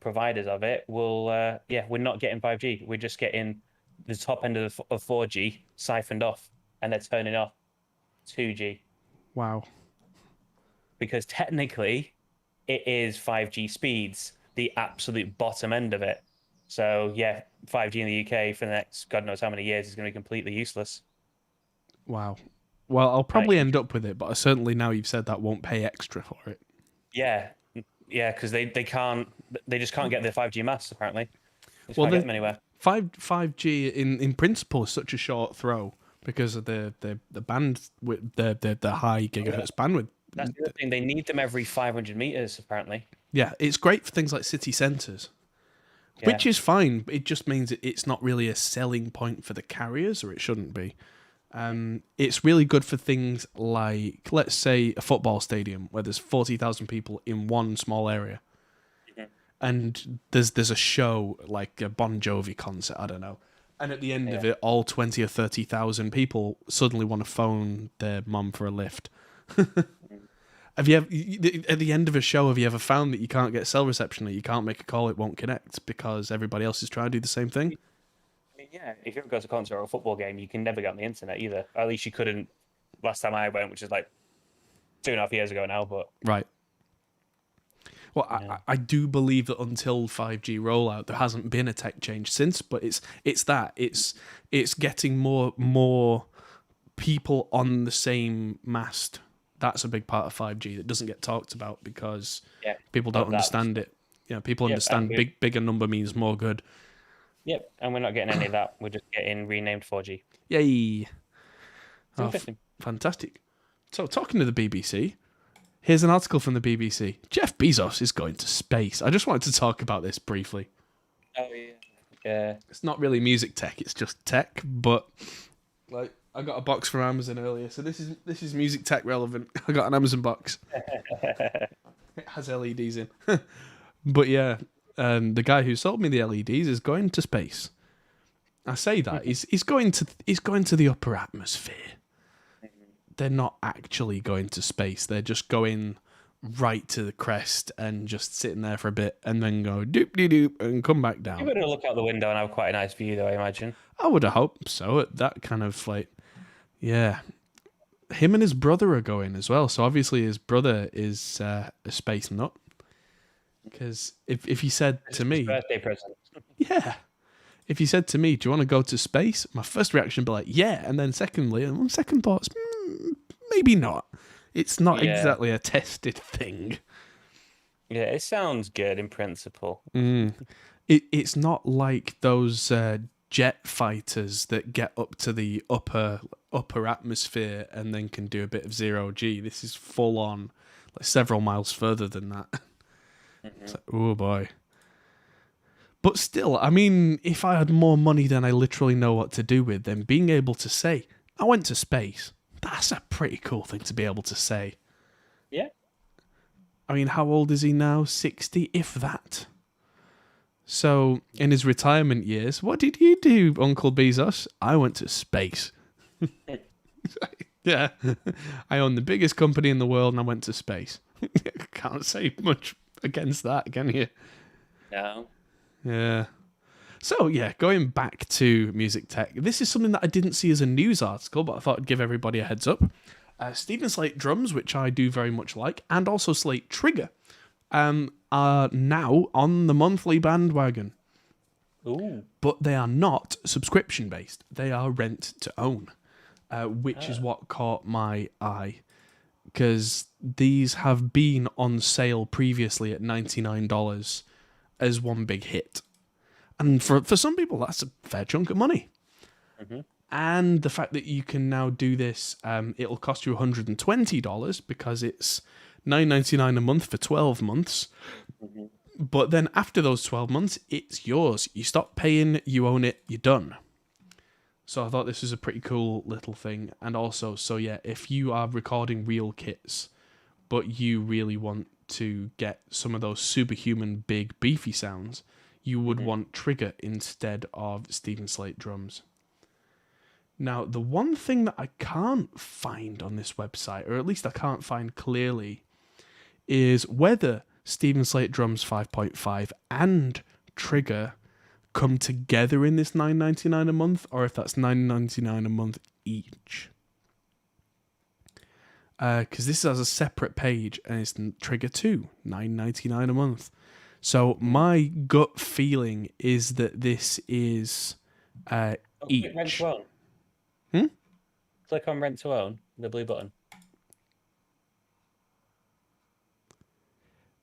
Speaker 2: providers of it will, we're not getting 5G. We're just getting the top end of 4G siphoned off, and they're turning off 2G.
Speaker 1: Wow.
Speaker 2: Because technically it is 5G speeds, the absolute bottom end of it. So yeah, 5G in the UK for the next God knows how many years is going to be completely useless.
Speaker 1: Wow. Well, I'll probably end up with it, but certainly now you've said that, won't pay extra for it.
Speaker 2: Yeah, because they just can't get the 5G masts apparently. They just
Speaker 1: Well,
Speaker 2: can't get them anywhere.
Speaker 1: 5G in principle is such a short throw because of the band with the high gigahertz bandwidth.
Speaker 2: That's the other thing. They need them every 500 meters apparently.
Speaker 1: Yeah, it's great for things like city centres, which is fine. But it just means it's not really a selling point for the carriers, or it shouldn't be. It's really good for things like, let's say, a football stadium where there's 40,000 people in one small area. And there's a show like a Bon Jovi concert, I don't know. And at the end of it, all 20 or 30,000 people suddenly want to phone their mum for a lift. Have you ever, at the end of a show, have you ever found that you can't get cell reception, that you can't make a call, it won't connect because everybody else is trying to do the same thing?
Speaker 2: I mean, yeah, if you ever go to a concert or a football game, you can never get on the internet either. Or at least you couldn't last time I went, which is like 2.5 years ago now. But
Speaker 1: right. Well, yeah. I do believe that until 5G rollout, there hasn't been a tech change since. But it's getting more people on the same mast. That's a big part of 5G that doesn't get talked about because people don't understand it. Yeah, people understand bigger number means more good.
Speaker 2: Yep, and we're not getting any of that. We're just getting renamed 4G.
Speaker 1: Yay! Fantastic. So, talking to the BBC, here's an article from the BBC. Jeff Bezos is going to space. I just wanted to talk about this briefly.
Speaker 2: Oh, yeah.
Speaker 1: It's not really music tech, it's just tech, but like I got a box from Amazon earlier, so this is music tech relevant. I got an Amazon box. It has LEDs in. But yeah, the guy who sold me the LEDs is going to space. I say that he's going to the upper atmosphere. They're not actually going to space. They're just going right to the crest and just sitting there for a bit and then go doop de doop and come back down.
Speaker 2: You're going to look out the window and have quite a nice view, though, I imagine.
Speaker 1: I would have hoped so. That kind of like, yeah. Him and his brother are going as well. So obviously his brother is a space nut. Because if he said to me,
Speaker 2: birthday present.
Speaker 1: Yeah. If he said to me, do you want to go to space? My first reaction would be like, yeah. And then secondly, on second thoughts, maybe not. It's not exactly a tested thing.
Speaker 2: Yeah, it sounds good in principle.
Speaker 1: It's not like those jet fighters that get up to the upper atmosphere and then can do a bit of 0G. This is full on, like several miles further than that. It's like, oh boy. But still, I mean, if I had more money than I literally know what to do with, then being able to say, I went to space, that's a pretty cool thing to be able to say.
Speaker 2: Yeah.
Speaker 1: I mean, how old is he now? 60, if that. So, in his retirement years, what did you do, Uncle Bezos? I went to space. Yeah. I own the biggest company in the world and I went to space. Can't say much against that, can you?
Speaker 2: No.
Speaker 1: Yeah. So, yeah, going back to music tech, this is something that I didn't see as a news article, but I thought I'd give everybody a heads up. Stephen Slate drums, which I do very much like, and also Slate Trigger, are now on the monthly bandwagon.
Speaker 2: Ooh.
Speaker 1: But they are not subscription-based. They are rent-to-own, which is what caught my eye. Because these have been on sale previously at $99, as one big hit. And for some people, that's a fair chunk of money.
Speaker 2: Mm-hmm.
Speaker 1: And the fact that you can now do this, it'll cost you $120 because it's $9.99 a month for 12 months.
Speaker 2: Mm-hmm.
Speaker 1: But then after those 12 months, it's yours. You stop paying, you own it, you're done. So I thought this was a pretty cool little thing. And also, so yeah, if you are recording real kits, but you really want to get some of those superhuman big beefy sounds, you would want Trigger instead of Stephen Slate drums. Now, the one thing that I can't find on this website, or at least I can't find clearly, is whether Stephen Slate Drums 5.5 and Trigger come together in this $9.99 a month, or if that's $9.99 a month each. Because this has a separate page, and it's Trigger 2, $9.99 a month. So my gut feeling is that this is each.
Speaker 2: Rent to own. Click on Rent to Own, the blue button.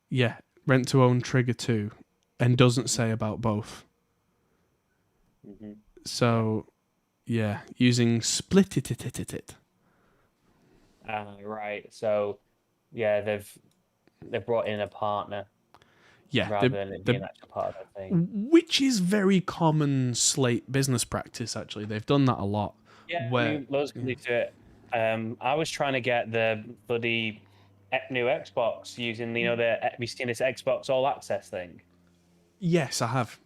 Speaker 1: Yeah, Rent to Own Trigger 2, and doesn't say about both.
Speaker 2: Mm-hmm.
Speaker 1: So, yeah, using Split it.
Speaker 2: Right. So, yeah, they've brought in a partner.
Speaker 1: Yeah,
Speaker 2: rather than it being an actual part of the thing.
Speaker 1: Which is very common Slate business practice, actually. They've done that a lot.
Speaker 2: Yeah,
Speaker 1: where,
Speaker 2: I mean, loads of companies do it. I was trying to get the bloody new Xbox using, have you seen this Xbox All Access thing?
Speaker 1: Yes, I have.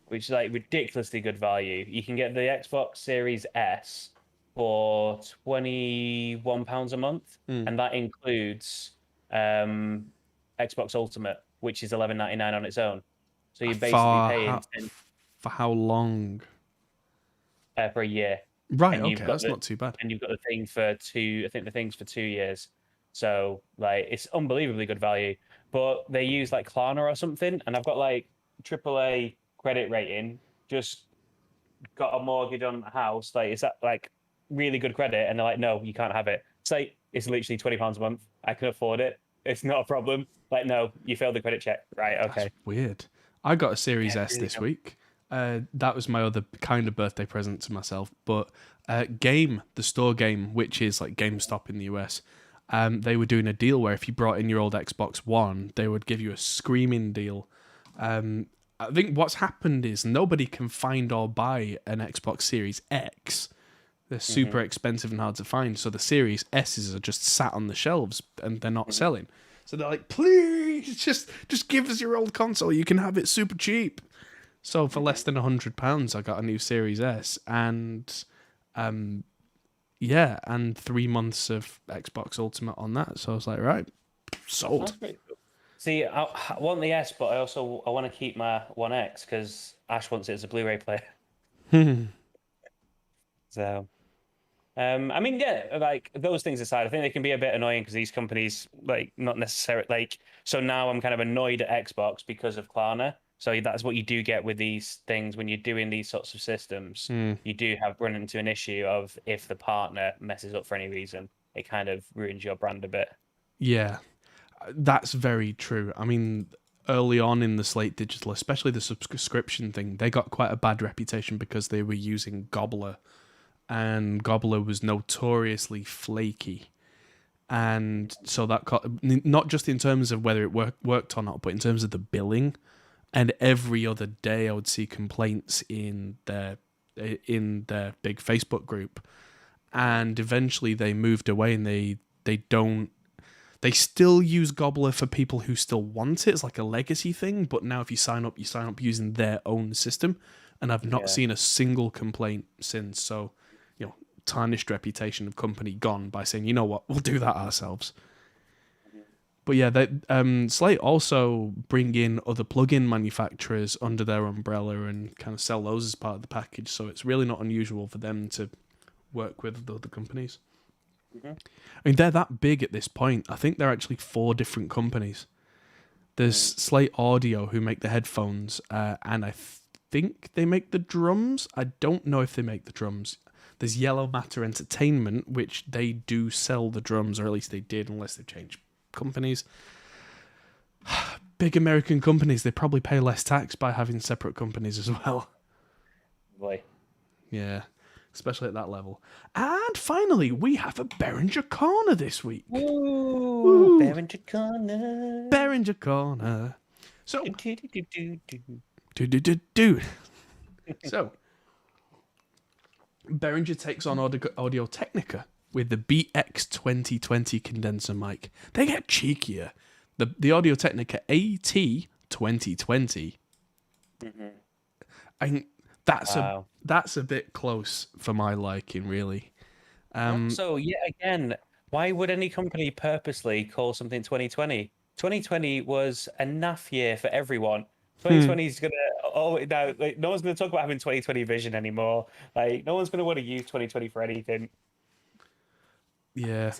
Speaker 2: Which is like ridiculously good value. You can get the Xbox Series S for £21 a month, and that includes Xbox Ultimate, which is $11.99 on its own. So you're basically paying
Speaker 1: for how long?
Speaker 2: For a year.
Speaker 1: Right. Okay, that's not too bad.
Speaker 2: And you've got the thing for two. I think the thing's for 2 years. So like it's unbelievably good value. But they use like Klarna or something, and I've got like AAA credit rating. Just got a mortgage on a house. Like is that like really good credit? And they're like, no, you can't have it. Say it's literally £20 a month. I can afford it. It's not a problem. Like, no, you failed the credit check. Right, okay.
Speaker 1: That's weird. I got a Series S really this week. That was my other kind of birthday present to myself. But Game, the store Game, which is like GameStop in the US, they were doing a deal where if you brought in your old Xbox One, they would give you a screaming deal. I think what's happened is nobody can find or buy an Xbox Series X. They're super expensive and hard to find. So the Series S's are just sat on the shelves and they're not selling. So they're like, please, just give us your old console. You can have it super cheap. So for less than £100, I got a new Series S and, and 3 months of Xbox Ultimate on that. So I was like, right, sold.
Speaker 2: See, I want the S, but I want to keep my One X because Ash wants it as a Blu-ray player. So, I mean, yeah, like those things aside, I think they can be a bit annoying because these companies, like, not necessarily like. So now I'm kind of annoyed at Xbox because of Klarna. So that's what you do get with these things when you're doing these sorts of systems. You do run into an issue of if the partner messes up for any reason, it kind of ruins your brand a bit.
Speaker 1: Yeah, that's very true. I mean, early on in the Slate Digital, especially the subscription thing, they got quite a bad reputation because they were using Gobbler, and Gobbler was notoriously flaky. And so that not just in terms of whether it worked or not, but in terms of the billing. And every other day I would see complaints in their big Facebook group. And eventually they moved away and they still use Gobbler for people who still want it. It's like a legacy thing, but now if you sign up using their own system. And I've not seen a single complaint since. So, tarnished reputation of company gone by saying, you know what, we'll do that ourselves. But yeah, Slate also bring in other plug-in manufacturers under their umbrella and kind of sell those as part of the package. So it's really not unusual for them to work with the other companies. I mean, they're that big at this point. I think they're actually 4 different companies. There's Slate Audio, who make the headphones, and I think they make the drums. I don't know if they make the drums. There's Yellow Matter Entertainment, which they do sell the drums, or at least they did, unless they've changed companies. big American companies, they probably pay less tax by having separate companies as well.
Speaker 2: Boy.
Speaker 1: Yeah, especially at that level. And finally, we have a Behringer Corner this week.
Speaker 2: Ooh, Behringer Corner.
Speaker 1: Behringer Corner. So, So, Behringer takes on Audio Technica with the BX 2020 condenser mic. They get cheekier. The Audio Technica AT 2020. I think that's a bit close for my liking, really.
Speaker 2: So yet again, why would any company purposely call something 2020? 2020 was a naff year for everyone. 2020 is gonna now like, no one's gonna talk about having 2020 vision anymore. Like no one's gonna want to use 2020 for anything.
Speaker 1: Yeah,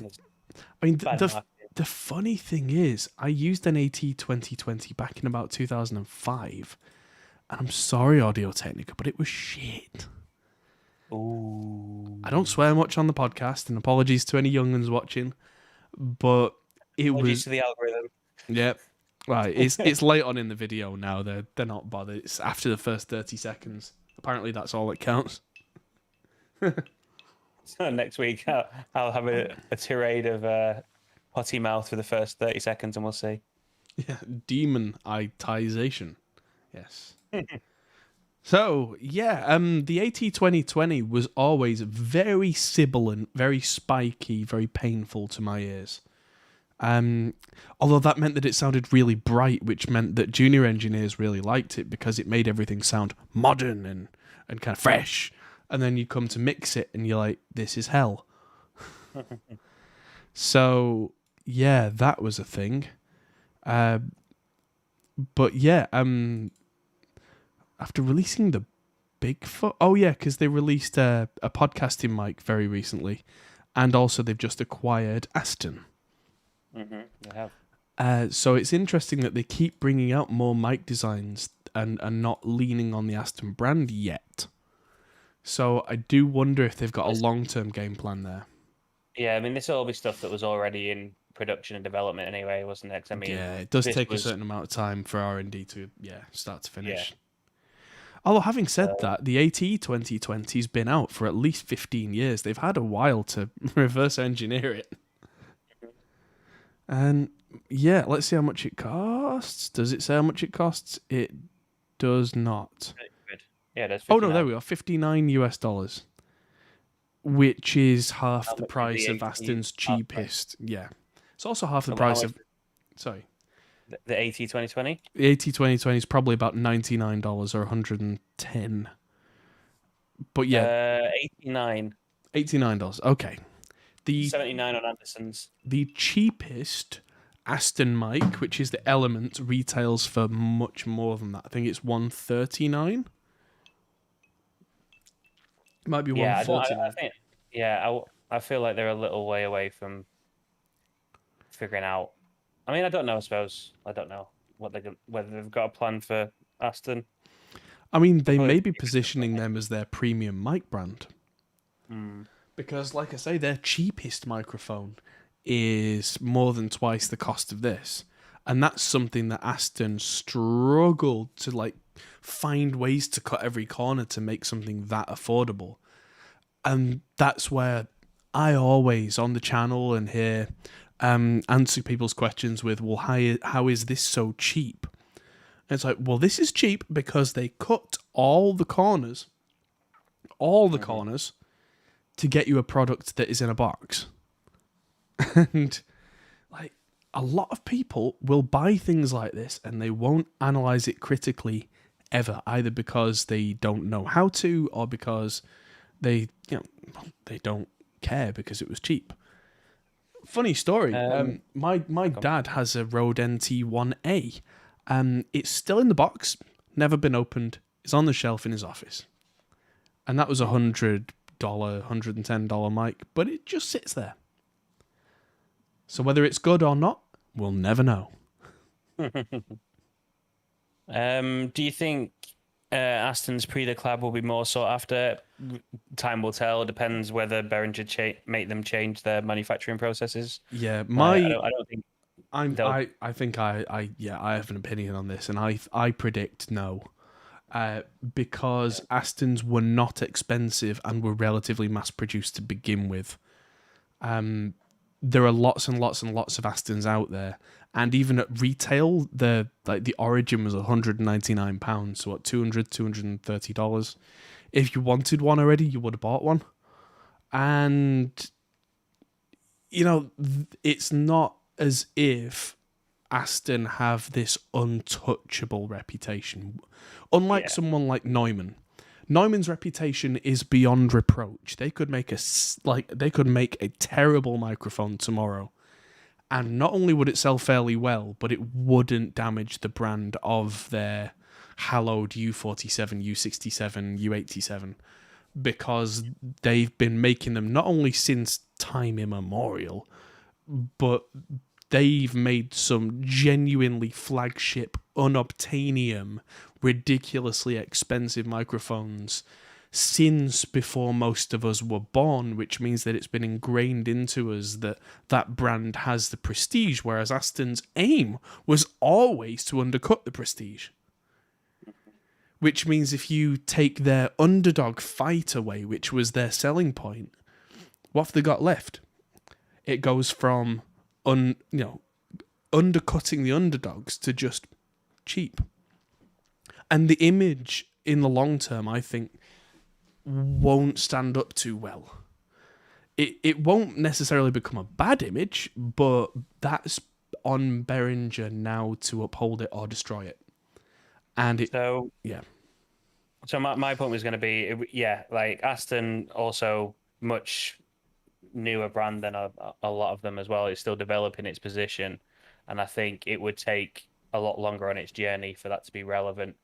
Speaker 1: I mean the funny thing is, I used an AT 2020 back in about 2005, and I'm sorry, Audio Technica, but it was shit.
Speaker 2: Ooh.
Speaker 1: I don't swear much on the podcast, and apologies to any young'uns watching, but
Speaker 2: apologies to the algorithm.
Speaker 1: Yep. Right, it's late on in the video now. They're not bothered. It's after the first 30 seconds. Apparently, that's all that counts.
Speaker 2: So next week, I'll have a tirade of potty mouth for the first 30 seconds, and we'll see.
Speaker 1: Yeah, demonetization. Yes. So yeah, the AT 2020 was always very sibilant, very spiky, very painful to my ears. Although that meant that it sounded really bright, which meant that junior engineers really liked it because it made everything sound modern and kind of fresh. And then you come to mix it and you're like, this is hell. So, yeah, that was a thing. But yeah, after releasing the Bigfoot... Oh, yeah, because they released a podcasting mic very recently. And also they've just acquired Aston.
Speaker 2: They have.
Speaker 1: So it's interesting that they keep bringing out more mic designs and not leaning on the Aston brand yet. So I do wonder if they've got a long-term game plan there.
Speaker 2: Yeah, I mean, this will all be stuff that was already in production and development anyway, wasn't it? 'Cause, I mean,
Speaker 1: yeah, it does take a certain amount of time for R&D to start to finish.
Speaker 2: Yeah.
Speaker 1: Although having said that, the AT 2020's been out for at least 15 years. They've had a while to reverse engineer it. And yeah, let's see how much it costs. Does it say how much it costs? It does not.
Speaker 2: Yeah, that's.
Speaker 1: Oh no, there we are. $59, which is half the price of Aston's cheapest. Yeah, it's also half the price of. Sorry.
Speaker 2: The AT 2020.
Speaker 1: The AT 2020 is probably about $99 or $110. But yeah, $89. Okay. The
Speaker 2: 79 on Anderson's.
Speaker 1: The cheapest Aston mic, which is the Element, retails for much more than that. I think it's $139. It might be $149.
Speaker 2: I feel like they're a little way away from figuring out. I mean, I don't know. I suppose I don't know whether they've got a plan for Aston.
Speaker 1: I mean, they may be positioning them as their premium mic brand. Because, like I say, their cheapest microphone is more than twice the cost of this. And that's something that Aston struggled to, find ways to cut every corner to make something that affordable. And that's where I always, on the channel and here, answer people's questions with, well, how is this so cheap? And it's like, well, this is cheap because they cut all the corners, to get you a product that is in a box. And a lot of people will buy things like this and they won't analyze it critically ever, either because they don't know how to or because they don't care because it was cheap. Funny story. My dad has a Rode NT1A. It's still in the box, never been opened. It's on the shelf in his office. And that was $100, $110 mic, but it just sits there. So whether it's good or not, we'll never know.
Speaker 2: Do you think Aston's Preda collab will be more sought after? Time will tell. Depends whether Behringer make them change their manufacturing processes.
Speaker 1: Yeah,
Speaker 2: I don't think They'll
Speaker 1: I think I have an opinion on this, and I predict no. Because Astons were not expensive and were relatively mass produced to begin with. There are lots and lots and lots of Astons out there, and even at retail, the origin was £199, so what, $230. If you wanted one already, you would have bought one, and it's not as if Aston have this untouchable reputation. Unlike someone like Neumann. Neumann's reputation is beyond reproach. They could make a terrible microphone tomorrow, and not only would it sell fairly well, but it wouldn't damage the brand of their hallowed U47, U67, U87, because they've been making them not only since time immemorial, but they've made some genuinely flagship, unobtainium, ridiculously expensive microphones since before most of us were born, which means that it's been ingrained into us that brand has the prestige, whereas Aston's aim was always to undercut the prestige. Which means if you take their underdog fight away, which was their selling point, what have they got left? It goes from undercutting the underdogs to just cheap. And the image in the long term, I think, won't stand up too well. It won't necessarily become a bad image, but that's on Behringer now to uphold it or destroy it. And
Speaker 2: So my point was going to be, like Aston, also much newer brand than a lot of them as well. It's still developing its position, and I think it would take a lot longer on its journey for that to be relevant.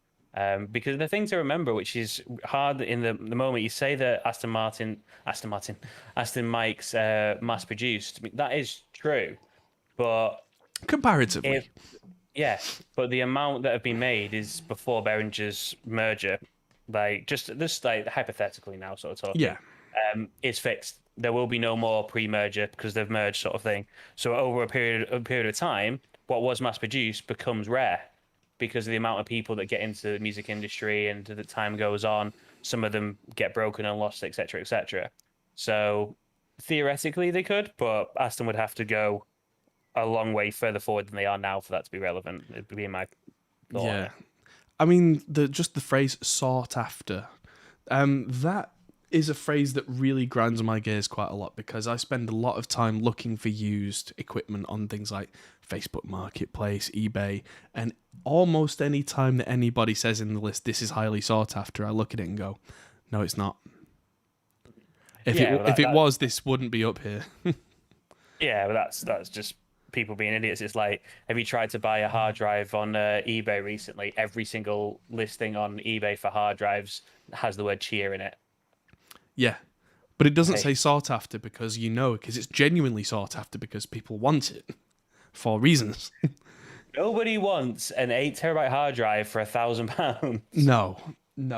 Speaker 2: Because the thing to remember, which is hard in the moment, you say that Aston Mike's mass produced. I mean, that is true, but
Speaker 1: comparatively,
Speaker 2: but the amount that have been made is before Behringer's merger. Like just like hypothetically now, sort of talking.
Speaker 1: Yeah.
Speaker 2: It's fixed. There will be no more pre-merger because they've merged, sort of thing. So over a period of time, what was mass produced becomes rare because of the amount of people that get into the music industry, and as the time goes on, some of them get broken and lost, etc., etc. So theoretically they could, but Aston would have to go a long way further forward than they are now for that to be relevant. It'd be my thought.
Speaker 1: Yeah. I mean, the phrase sought after, that is a phrase that really grinds my gears quite a lot, because I spend a lot of time looking for used equipment on things like Facebook Marketplace, eBay, and almost any time that anybody says in the list, this is highly sought after, I look at it and go, no, it's not. If it was, this wouldn't be up here.
Speaker 2: Yeah, but that's just people being idiots. It's like, have you tried to buy a hard drive on eBay recently? Every single listing on eBay for hard drives has the word cheer in it.
Speaker 1: Yeah, but it doesn't say sought after because it's genuinely sought after because people want it for reasons.
Speaker 2: Nobody wants an 8 terabyte hard drive for £1,000.
Speaker 1: No,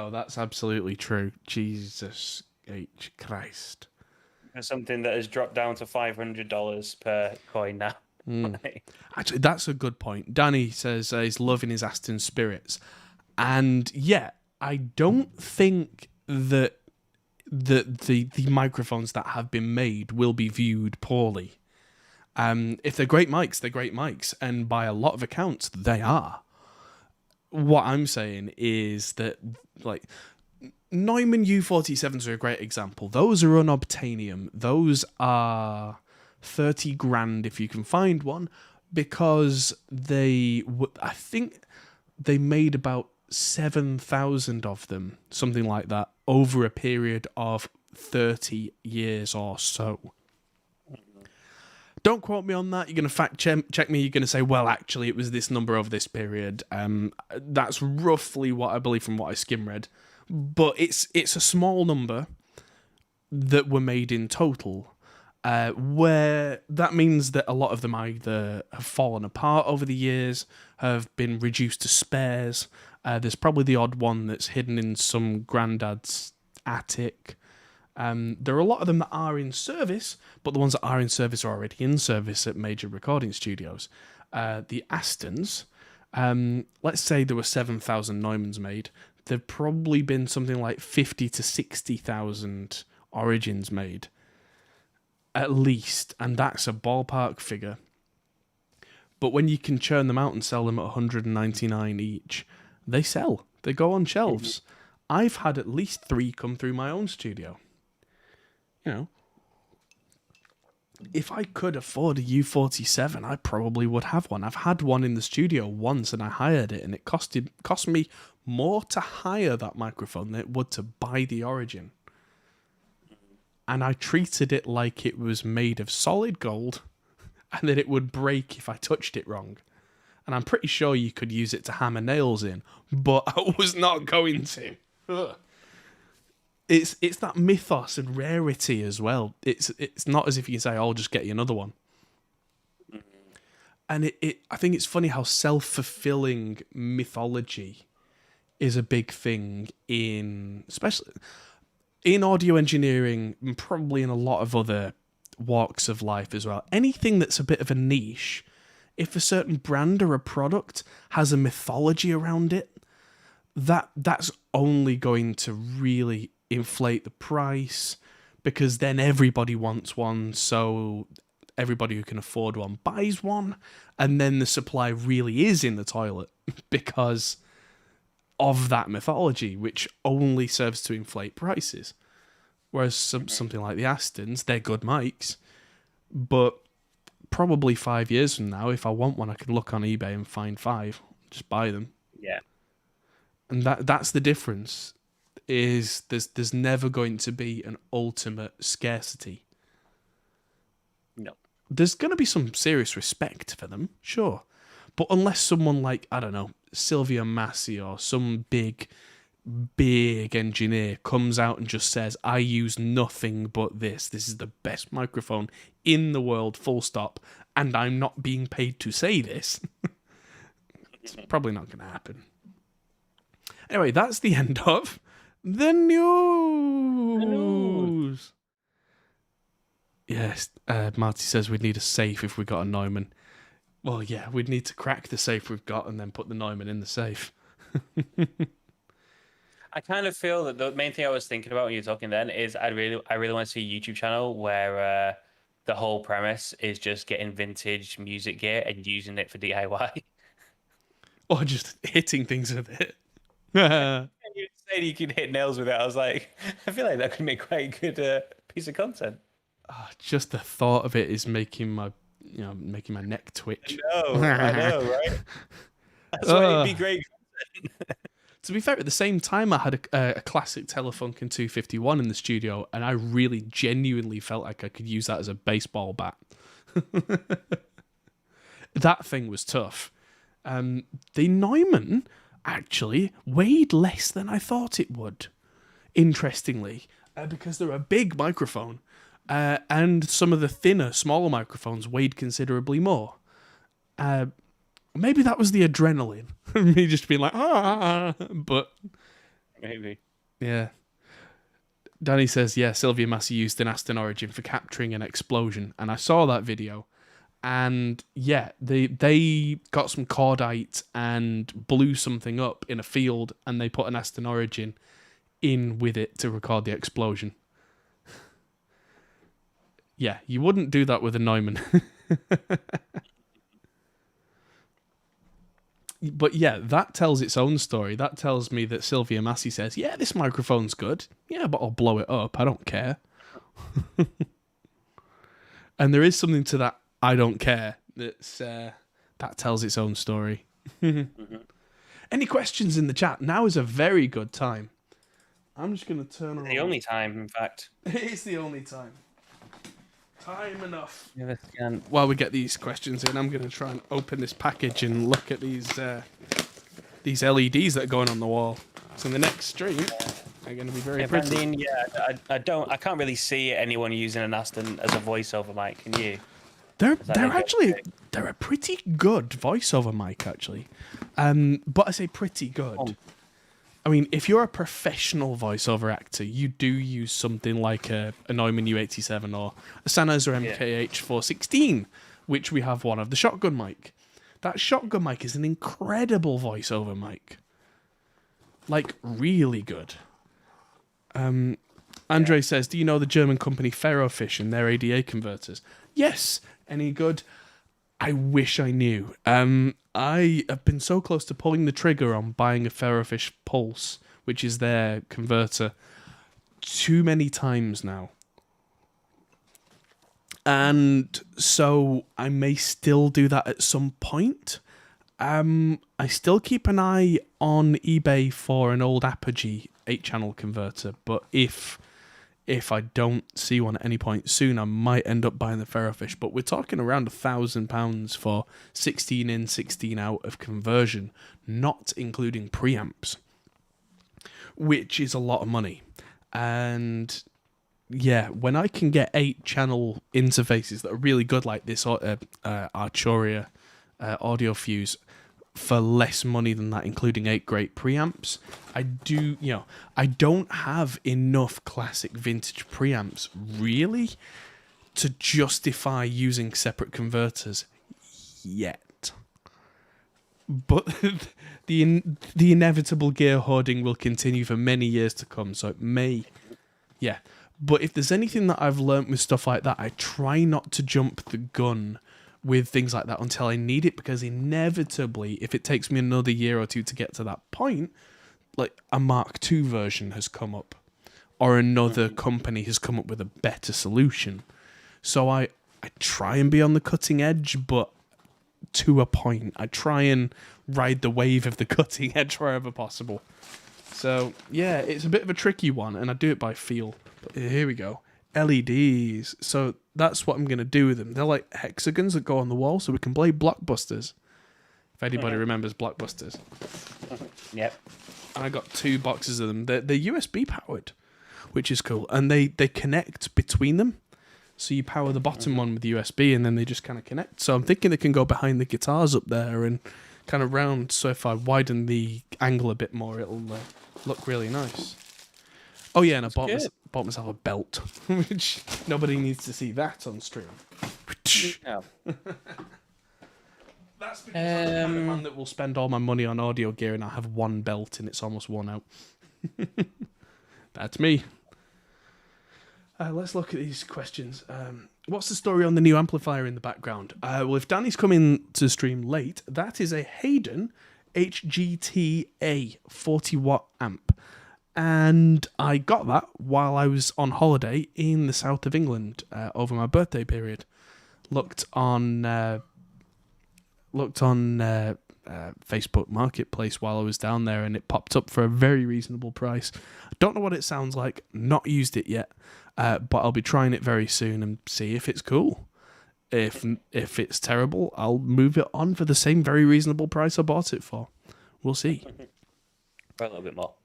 Speaker 1: that's absolutely true. Jesus H. Christ.
Speaker 2: There's something that has dropped down to $500 per coin now.
Speaker 1: Actually, that's a good point. Danny says he's loving his Aston Spirits. And yeah, I don't think that the microphones that have been made will be viewed poorly. If they're great mics, they're great mics. And by a lot of accounts, they are. What I'm saying is that, like, Neumann U47s are a great example. Those are unobtainium. Those are 30 grand if you can find one, because I think they made about 7,000 of them, something like that, over a period of 30 years or so. Don't quote me on that. You're going to fact check me. You're going to say, well, actually, it was this number over this period. That's roughly what I believe from what I skim read. But it's a small number that were made in total, where that means that a lot of them either have fallen apart over the years, have been reduced to spares. There's probably the odd one that's hidden in some granddad's attic. There are a lot of them that are in service, but the ones that are in service are already in service at major recording studios. the Astons, let's say there were 7,000 Neumanns made, there've probably been something like 50 to 60,000 Origins made, at least, and that's a ballpark figure. But when you can churn them out and sell them at 199 each, they sell. They go on shelves. I've had at least 3 come through my own studio. You know, if I could afford a U47, I probably would have one. I've had one in the studio once and I hired it, and it cost me more to hire that microphone than it would to buy the Origin. And I treated it like it was made of solid gold and that it would break if I touched it wrong. And I'm pretty sure you could use it to hammer nails in, but I was not going to. Ugh. It's that mythos and rarity as well. It's not as if you can say, "Oh, I'll just get you another one." And I think it's funny how self-fulfilling mythology is a big thing especially in audio engineering, and probably in a lot of other walks of life as well. Anything that's a bit of a niche, if a certain brand or a product has a mythology around it, that's only going to really inflate the price, because then everybody wants one, so everybody who can afford one buys one, and then the supply really is in the toilet because of that mythology, which only serves to inflate prices. Whereas something like the Astons, they're good mics, but probably 5 years from now, if I want one, I can look on eBay and find 5, just buy them.
Speaker 2: Yeah.
Speaker 1: And that's the difference, is there's never going to be an ultimate scarcity.
Speaker 2: No.
Speaker 1: There's going to be some serious respect for them, sure. But unless someone like, I don't know, Sylvia Massey or some big engineer comes out and just says, "I use nothing but this. This is the best microphone in the world, full stop, and I'm not being paid to say this," it's probably not going to happen. Anyway, that's the end of the news. Yes, Marty says we'd need a safe if we got a Neumann. Well, yeah, we'd need to crack the safe we've got and then put the Neumann in the safe.
Speaker 2: I kind of feel that the main thing I was thinking about when you were talking then is I really want to see a YouTube channel where the whole premise is just getting vintage music gear and using it for DIY.
Speaker 1: Or just hitting things with it.
Speaker 2: And you said you could hit nails with it. I was like, I feel like that could make quite a good piece of content.
Speaker 1: Just the thought of it is making my neck twitch.
Speaker 2: I know, right? That's why it'd be great content.
Speaker 1: To be fair, at the same time, I had a classic Telefunken 251 in the studio, and I really genuinely felt like I could use that as a baseball bat. That thing was tough. The Neumann actually weighed less than I thought it would, interestingly, because they're a big microphone, and some of the thinner, smaller microphones weighed considerably more. Maybe that was the adrenaline. Me just being like, but...
Speaker 2: Maybe.
Speaker 1: Yeah. Danny says, yeah, Sylvia Massey used an Aston Origin for capturing an explosion, and I saw that video. And yeah, they got some cordite and blew something up in a field, and they put an Aston Origin in with it to record the explosion. Yeah, you wouldn't do that with a Neumann. But yeah, that tells its own story. That tells me that Sylvia Massey says, yeah, this microphone's good. Yeah, but I'll blow it up. I don't care. And there is something to that I don't care that tells its own story. Any questions in the chat? Now is a very good time. I'm just going to turn on...
Speaker 2: The only time, in fact.
Speaker 1: It is the only time. Time enough.
Speaker 2: Yeah,
Speaker 1: while we get these questions in, I'm going to try and open this package and look at these LEDs that are going on the wall. So in the next stream, they're going to be very pretty.
Speaker 2: Brandine, I can't really see anyone using an Aston as a voiceover mic. Can you?
Speaker 1: They're a pretty good voiceover mic, actually. But I say pretty good. Oh. I mean, if you're a professional voiceover actor, you do use something like a Neumann U87 or a Sennheiser MKH416, which we have one of the shotgun mic. That shotgun mic is an incredible voiceover mic. Like, really good. Andre says, do you know the German company Ferrofish and their ADA converters? Yes. Any good? I wish I knew. I have been so close to pulling the trigger on buying a Ferrofish Pulse, which is their converter, too many times now. And so I may still do that at some point. I still keep an eye on eBay for an old Apogee 8-channel converter, but if I don't see one at any point soon, I might end up buying the Ferrofish. But we're talking around £1,000 for 16 in, 16 out of conversion, not including preamps, which is a lot of money. And yeah, when I can get 8-channel interfaces that are really good, like this Arturia audio fuse, for less money than that, including 8 great preamps, I don't have enough classic vintage preamps really to justify using separate converters yet. But the inevitable gear hoarding will continue for many years to come, so it may, yeah. But if there's anything that I've learnt with stuff like that, I try not to jump the gun with things like that until I need it, because inevitably, if it takes me another year or two to get to that point, like a Mark II version has come up, or another company has come up with a better solution. So I try and be on the cutting edge, but to a point. I try and ride the wave of the cutting edge wherever possible. So yeah, it's a bit of a tricky one, and I do it by feel. But here we go. LEDs. So that's what I'm going to do with them. They're like hexagons that go on the wall, so we can play Blockbusters. If anybody remembers Blockbusters.
Speaker 2: Yep.
Speaker 1: And I got 2 boxes of them. They're USB powered, which is cool. And they connect between them. So you power the bottom one with USB, and then they just kind of connect. So I'm thinking they can go behind the guitars up there and kind of round. So if I widen the angle a bit more, it'll look really nice. Oh yeah, and I bought myself a belt, which nobody needs to see that on stream.
Speaker 2: No.
Speaker 1: That's because I'm the kind of man that will spend all my money on audio gear, and I have one belt and it's almost worn out. That's me. Let's look at these questions. What's the story on the new amplifier in the background? Well, if Danny's coming to stream late, that is a Hayden HGTA 40-watt amp. And I got that while I was on holiday in the south of England over my birthday period. Looked on Facebook Marketplace while I was down there, and it popped up for a very reasonable price. I don't know what it sounds like. Not used it yet, but I'll be trying it very soon and see if it's cool. If it's terrible, I'll move it on for the same very reasonable price I bought it for. We'll see.
Speaker 2: For a little bit more.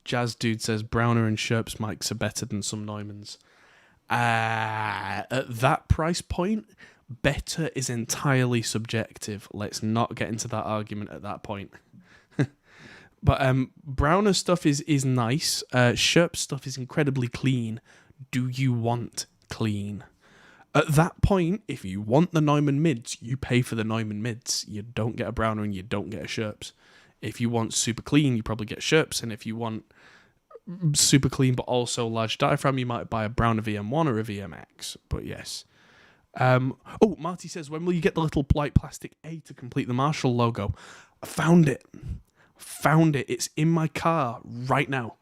Speaker 1: Jazz Dude says Browner and Sherp's mics are better than some Neumanns. At that price point, better is entirely subjective. Let's not get into that argument at that point. But Browner's stuff is nice. Sherp's stuff is incredibly clean. Do you want clean? At that point, if you want the Neumann mids, you pay for the Neumann mids. You don't get a Browner and you don't get a Sherp's. If you want super clean, you probably get Sherp's, and if you want super clean but also large diaphragm, you might buy a Browner VM1 or a VMX. But yes. Marty says, when will you get the little light plastic A to complete the Marshall logo? I found it. It's in my car right now.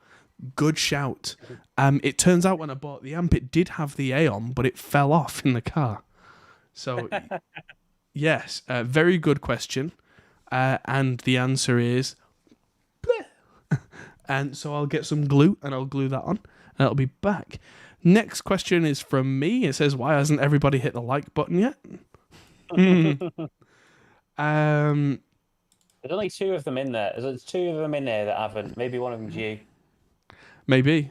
Speaker 1: Good shout. It turns out when I bought the amp, it did have the A on, but it fell off in the car. So, yes, very good question. And the answer is bleh. And so I'll get some glue and I'll glue that on and it'll be back. Next question is from me. It says, why hasn't everybody hit the like button yet?
Speaker 2: There's only 2 of them in there. There's 2 of them in there that haven't. Maybe one of them's you.
Speaker 1: Maybe.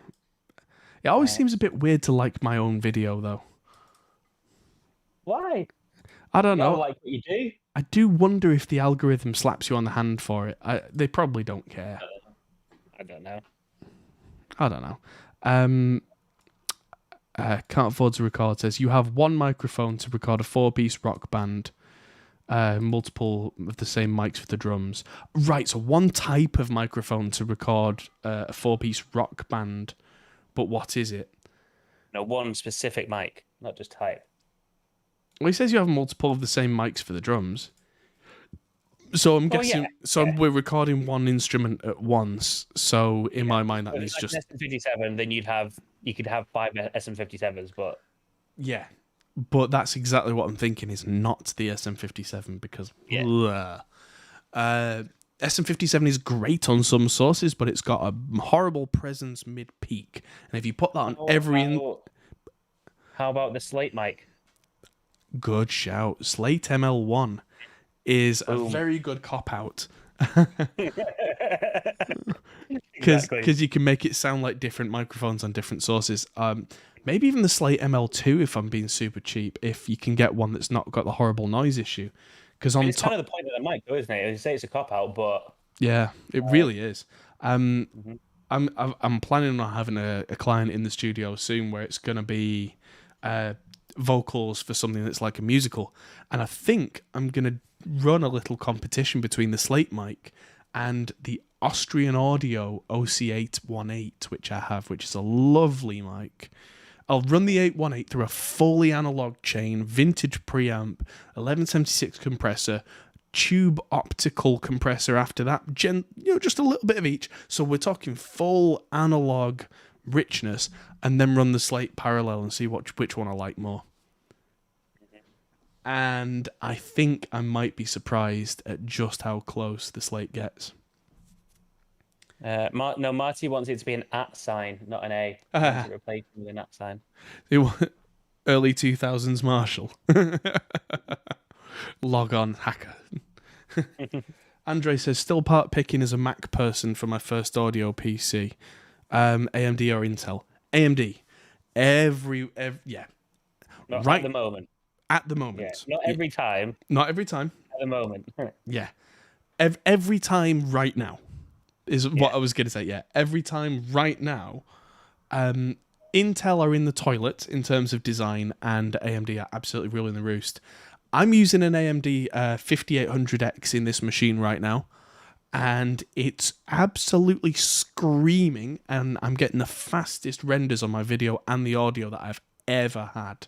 Speaker 1: It always seems a bit weird to like my own video though.
Speaker 2: Why?
Speaker 1: I don't know.
Speaker 2: You like what you do?
Speaker 1: I do wonder if the algorithm slaps you on the hand for it. They probably don't care.
Speaker 2: I don't know.
Speaker 1: I don't know. can't afford to record says you have one microphone to record a 4-piece rock band, multiple of the same mics for the drums. Right, so one type of microphone to record a 4-piece rock band, but what is it?
Speaker 2: No, one specific mic, not just type.
Speaker 1: Well, he says you have multiple of the same mics for the drums. So I'm guessing. We're recording one instrument at once. So in my mind, that means
Speaker 2: like
Speaker 1: just
Speaker 2: an SM57. Then you could have 5 SM57s, but
Speaker 1: yeah. But that's exactly what I'm thinking. Is not the SM57 because SM57 is great on some sources, but it's got a horrible presence mid peak. And if you put that on
Speaker 2: how about the Slate mic?
Speaker 1: Good shout. Slate ML1 is a very good cop out. Because you can make it sound like different microphones on different sources. Maybe even the Slate ML2 if I'm being super cheap, if you can get one that's not got the horrible noise issue. Because
Speaker 2: it's kind of the point of the mic, though, isn't it? You say it's a cop out, but
Speaker 1: yeah, it really is. I'm planning on having a client in the studio soon where it's going to be vocals for something that's like a musical, and I think I'm going to run a little competition between the Slate mic and the Austrian Audio OC818, which I have, which is a lovely mic. I'll run the 818 through a fully analog chain, vintage preamp, 1176 compressor, tube optical compressor after that, just a little bit of each. So we're talking full analog richness, and then run the Slate parallel and see which one I like more. And I think I might be surprised at just how close the Slate gets.
Speaker 2: No, Marty wants it to be an @ sign, not an A. He wants it replaced with an @ sign.
Speaker 1: Early 2000s Marshall. Log on, hacker. Andre says, still part picking as a Mac person for my first audio PC. AMD or Intel? AMD. Yeah.
Speaker 2: Not
Speaker 1: right
Speaker 2: at the moment.
Speaker 1: At the moment.
Speaker 2: Yeah. Not every time.
Speaker 1: Not every time.
Speaker 2: At the moment.
Speaker 1: Yeah. Every time right now is what I was going to say. Yeah. Every time right now. Intel are in the toilet in terms of design, and AMD are absolutely ruling the roost. I'm using an AMD 5800X in this machine right now, and it's absolutely screaming, and I'm getting the fastest renders on my video and the audio that I've ever had.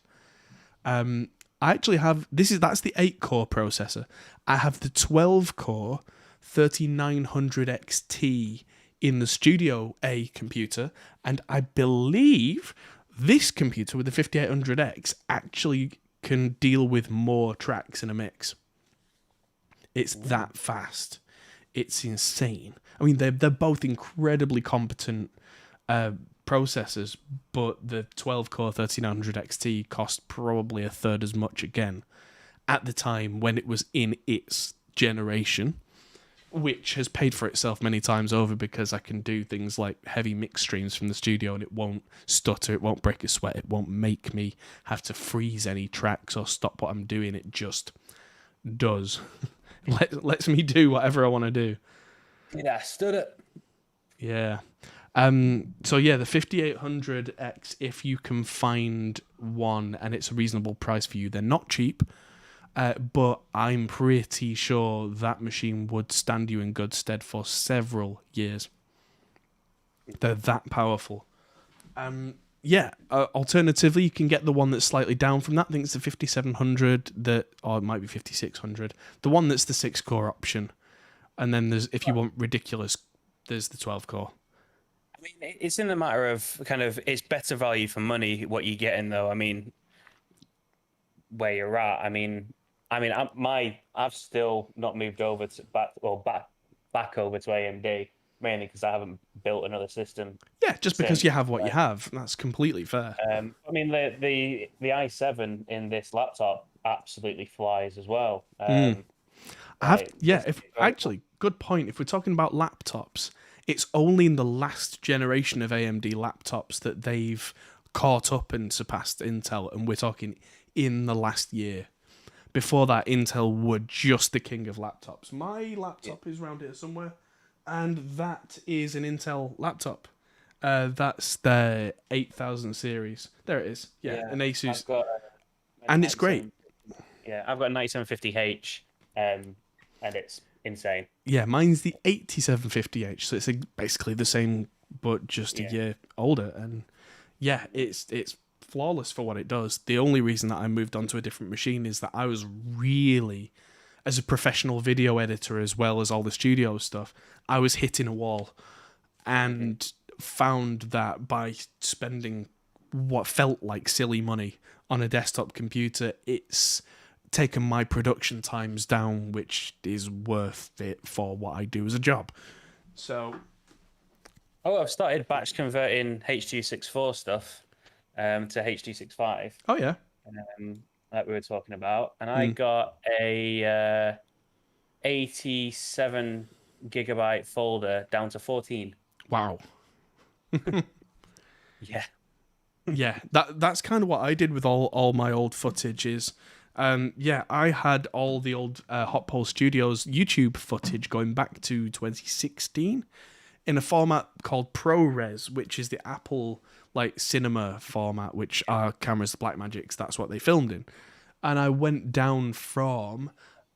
Speaker 1: I actually have that's the 8-core processor. I have the 12-core 3900 XT in the Studio A computer, and I believe this computer with the 5800X actually can deal with more tracks in a mix. It's that fast. It's insane. I mean, they're both incredibly competent processors, but the 12-core 3900 XT cost probably a third as much again at the time when it was in its generation, which has paid for itself many times over because I can do things like heavy mix streams from the studio and it won't stutter, it won't break a sweat, it won't make me have to freeze any tracks or stop what I'm doing. It just does. Lets me do whatever I want to do.
Speaker 2: Yeah, stood it.
Speaker 1: Yeah. So yeah, the 5800X, if you can find one and it's a reasonable price for you, they're not cheap, but I'm pretty sure that machine would stand you in good stead for several years. They're that powerful. Alternatively, you can get the one that's slightly down from that. I think it's the 5700, or it might be 5600. The one that's the 6-core option. And then if you want ridiculous, there's the 12-core.
Speaker 2: I mean, it's in the matter of kind of, it's better value for money what you're getting, though. I mean, where you're at. I've still not moved over to back over to AMD, mainly because I haven't built another system.
Speaker 1: Yeah, just because you have what you have. That's completely fair.
Speaker 2: The i7 in this laptop absolutely flies as well.
Speaker 1: Good point. If we're talking about laptops, it's only in the last generation of AMD laptops that they've caught up and surpassed Intel, and we're talking in the last year. Before that, Intel were just the king of laptops. My laptop is around here somewhere, and that is an Intel laptop. That's the 8000 series. There it is. Yeah, an Asus,
Speaker 2: I've got
Speaker 1: and it's great.
Speaker 2: Yeah, I've got a 9750H, and it's insane.
Speaker 1: Yeah, mine's the 8750H, so it's basically the same, but just a year older. And yeah, it's flawless for what it does. The only reason that I moved on to a different machine is that I was really, as a professional video editor as well as all the studio stuff, I was hitting a wall, and found that by spending what felt like silly money on a desktop computer, it's taken my production times down, which is worth it for what I do as a job. So,
Speaker 2: I've started batch converting H.264 stuff to H.265.
Speaker 1: oh yeah,
Speaker 2: That we were talking about, and I got a 87 gigabyte folder down to 14.
Speaker 1: wow.
Speaker 2: Yeah.
Speaker 1: Yeah, that's kind of what I did with all my old footage is, I had all the old Hot Pole Studios YouTube footage going back to 2016 in a format called ProRes, which is the Apple like cinema format, which our cameras, the Blackmagics, that's what they filmed in. And I went down from,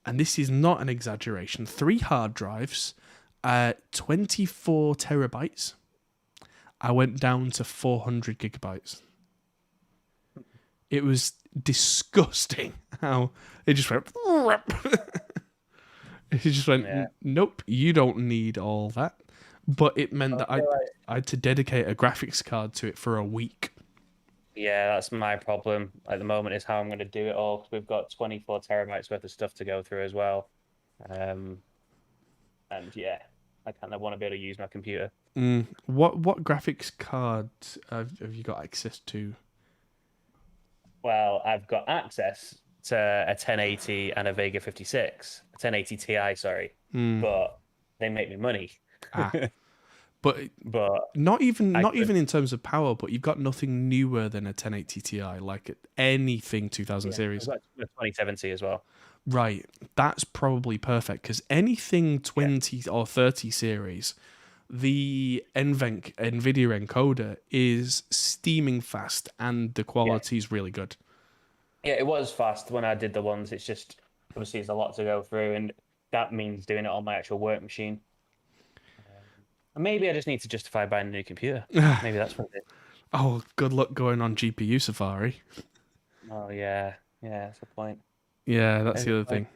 Speaker 1: and this is not an exaggeration, 3 hard drives, 24 terabytes. I went down to 400 gigabytes. It was disgusting how it just went. It just went, nope, you don't need all that. But it meant that I had to dedicate a graphics card to it for a week.
Speaker 2: Yeah, that's my problem at the moment, is how I'm going to do it all. Because we've got 24 terabytes worth of stuff to go through as well. And yeah, I kind of want to be able to use my computer.
Speaker 1: What graphics card have you got access to?
Speaker 2: Well, I've got access to a 1080 and a Vega 56, a 1080 Ti, sorry, but they make me money.
Speaker 1: But not even in terms of power, but you've got nothing newer than a 1080 Ti, like anything 2000 series.
Speaker 2: I've got a 2070 as well.
Speaker 1: Right, that's probably perfect, because anything 20 or 30 series, the NVENC NVIDIA encoder is steaming fast and the quality is really good.
Speaker 2: Yeah, it was fast when I did the ones. It's just, obviously, there's a lot to go through, and that means doing it on my actual work machine. Maybe I just need to justify buying a new computer. Maybe that's what it is.
Speaker 1: Oh, good luck going on GPU Safari.
Speaker 2: Oh, yeah. Yeah, that's the point.
Speaker 1: Yeah, that's the other thing.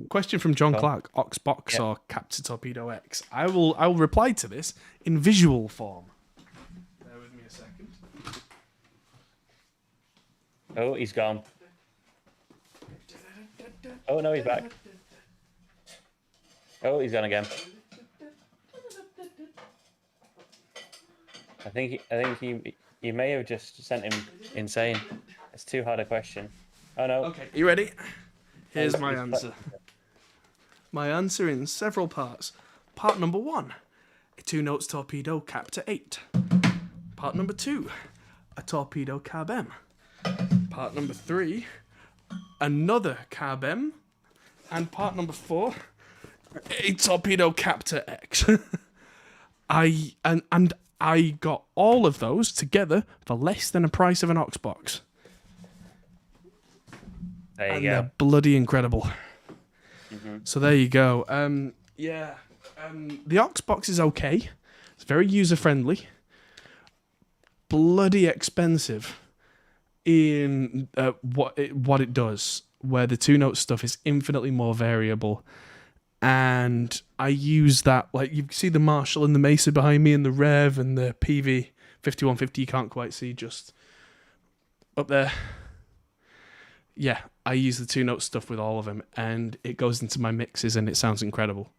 Speaker 1: Question from John Clark: Oxbox or Captor Torpedo X? I will reply to this in visual form. Bear with me a second.
Speaker 2: Oh, he's gone. Oh no, he's back. Oh, he's gone again. I think you may have just sent him insane. It's too hard a question. Oh no.
Speaker 1: Okay, you ready? Here's my answer. My answer in several parts. Part number 1, a 2-notes torpedo Captor 8. Part number 2, a torpedo Carb M. Part number 3, another Carb M. And part number 4, a torpedo Captor X. I got all of those together for less than the price of an Oxbox.
Speaker 2: There you go.
Speaker 1: They're bloody incredible. So there you go. The Oxbox is okay. It's very user friendly. Bloody expensive in what it does. Where the 2-note stuff is infinitely more variable, and I use that, like you see the Marshall and the Mesa behind me, and the Rev and the PV 5150. You can't quite see just up there. Yeah, I use the 2-note stuff with all of them, and it goes into my mixes, and it sounds incredible.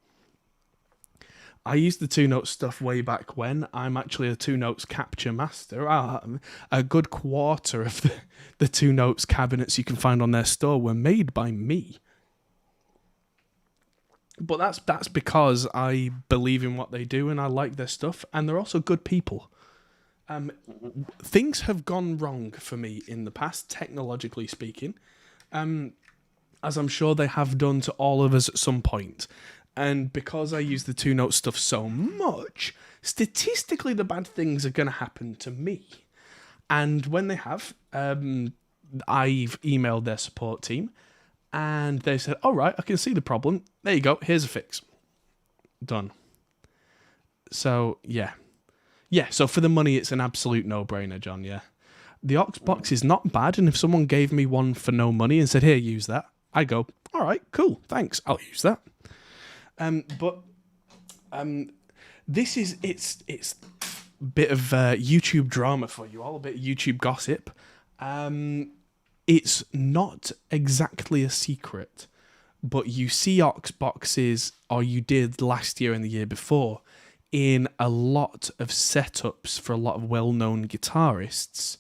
Speaker 1: I used the 2-note stuff way back when. I'm actually a 2-notes capture master. A good quarter of the 2-notes cabinets you can find on their store were made by me. But that's because I believe in what they do and I like their stuff, and they're also good people. Things have gone wrong for me in the past, technologically speaking, as I'm sure they have done to all of us at some point. And because I use the two-note stuff so much, statistically the bad things are going to happen to me. And when they have, I've emailed their support team, and they said, all right, I can see the problem. There you go. Here's a fix. Done. So, yeah. Yeah, so for the money, it's an absolute no-brainer, John, yeah. The aux box is not bad, and if someone gave me one for no money and said, here, use that, I go, all right, cool, thanks, I'll use that. But this is, it's a bit of YouTube drama for you all, a bit of YouTube gossip. It's not exactly a secret, but you see aux boxes, or you did last year and the year before, in a lot of setups for a lot of well-known guitarists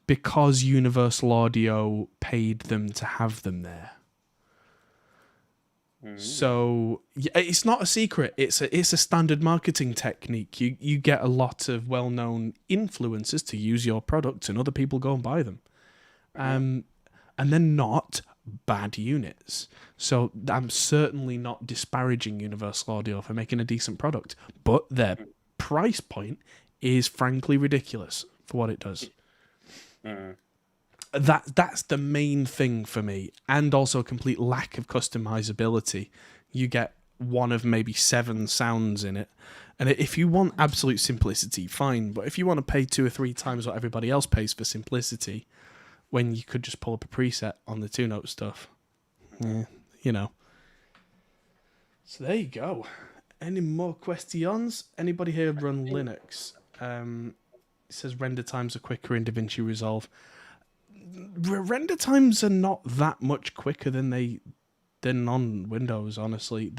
Speaker 1: because Universal Audio paid them to have them there. So yeah, it's not a secret. It's a standard marketing technique. You get a lot of well-known influencers to use your products, and other people go and buy them. And they're not bad units. So I'm certainly not disparaging Universal Audio for making a decent product, but their price point is frankly ridiculous for what it does. That's the main thing for me, and also a complete lack of customizability. You get one of maybe 7 sounds in it, and if you want absolute simplicity, fine, but if you want to pay 2 or 3 times what everybody else pays for simplicity, when you could just pull up a preset on the two-note stuff, you know. So there you go. Any more questions? Anybody here run Linux? It says render times are quicker in DaVinci Resolve. Render times are not that much quicker than on Windows, honestly.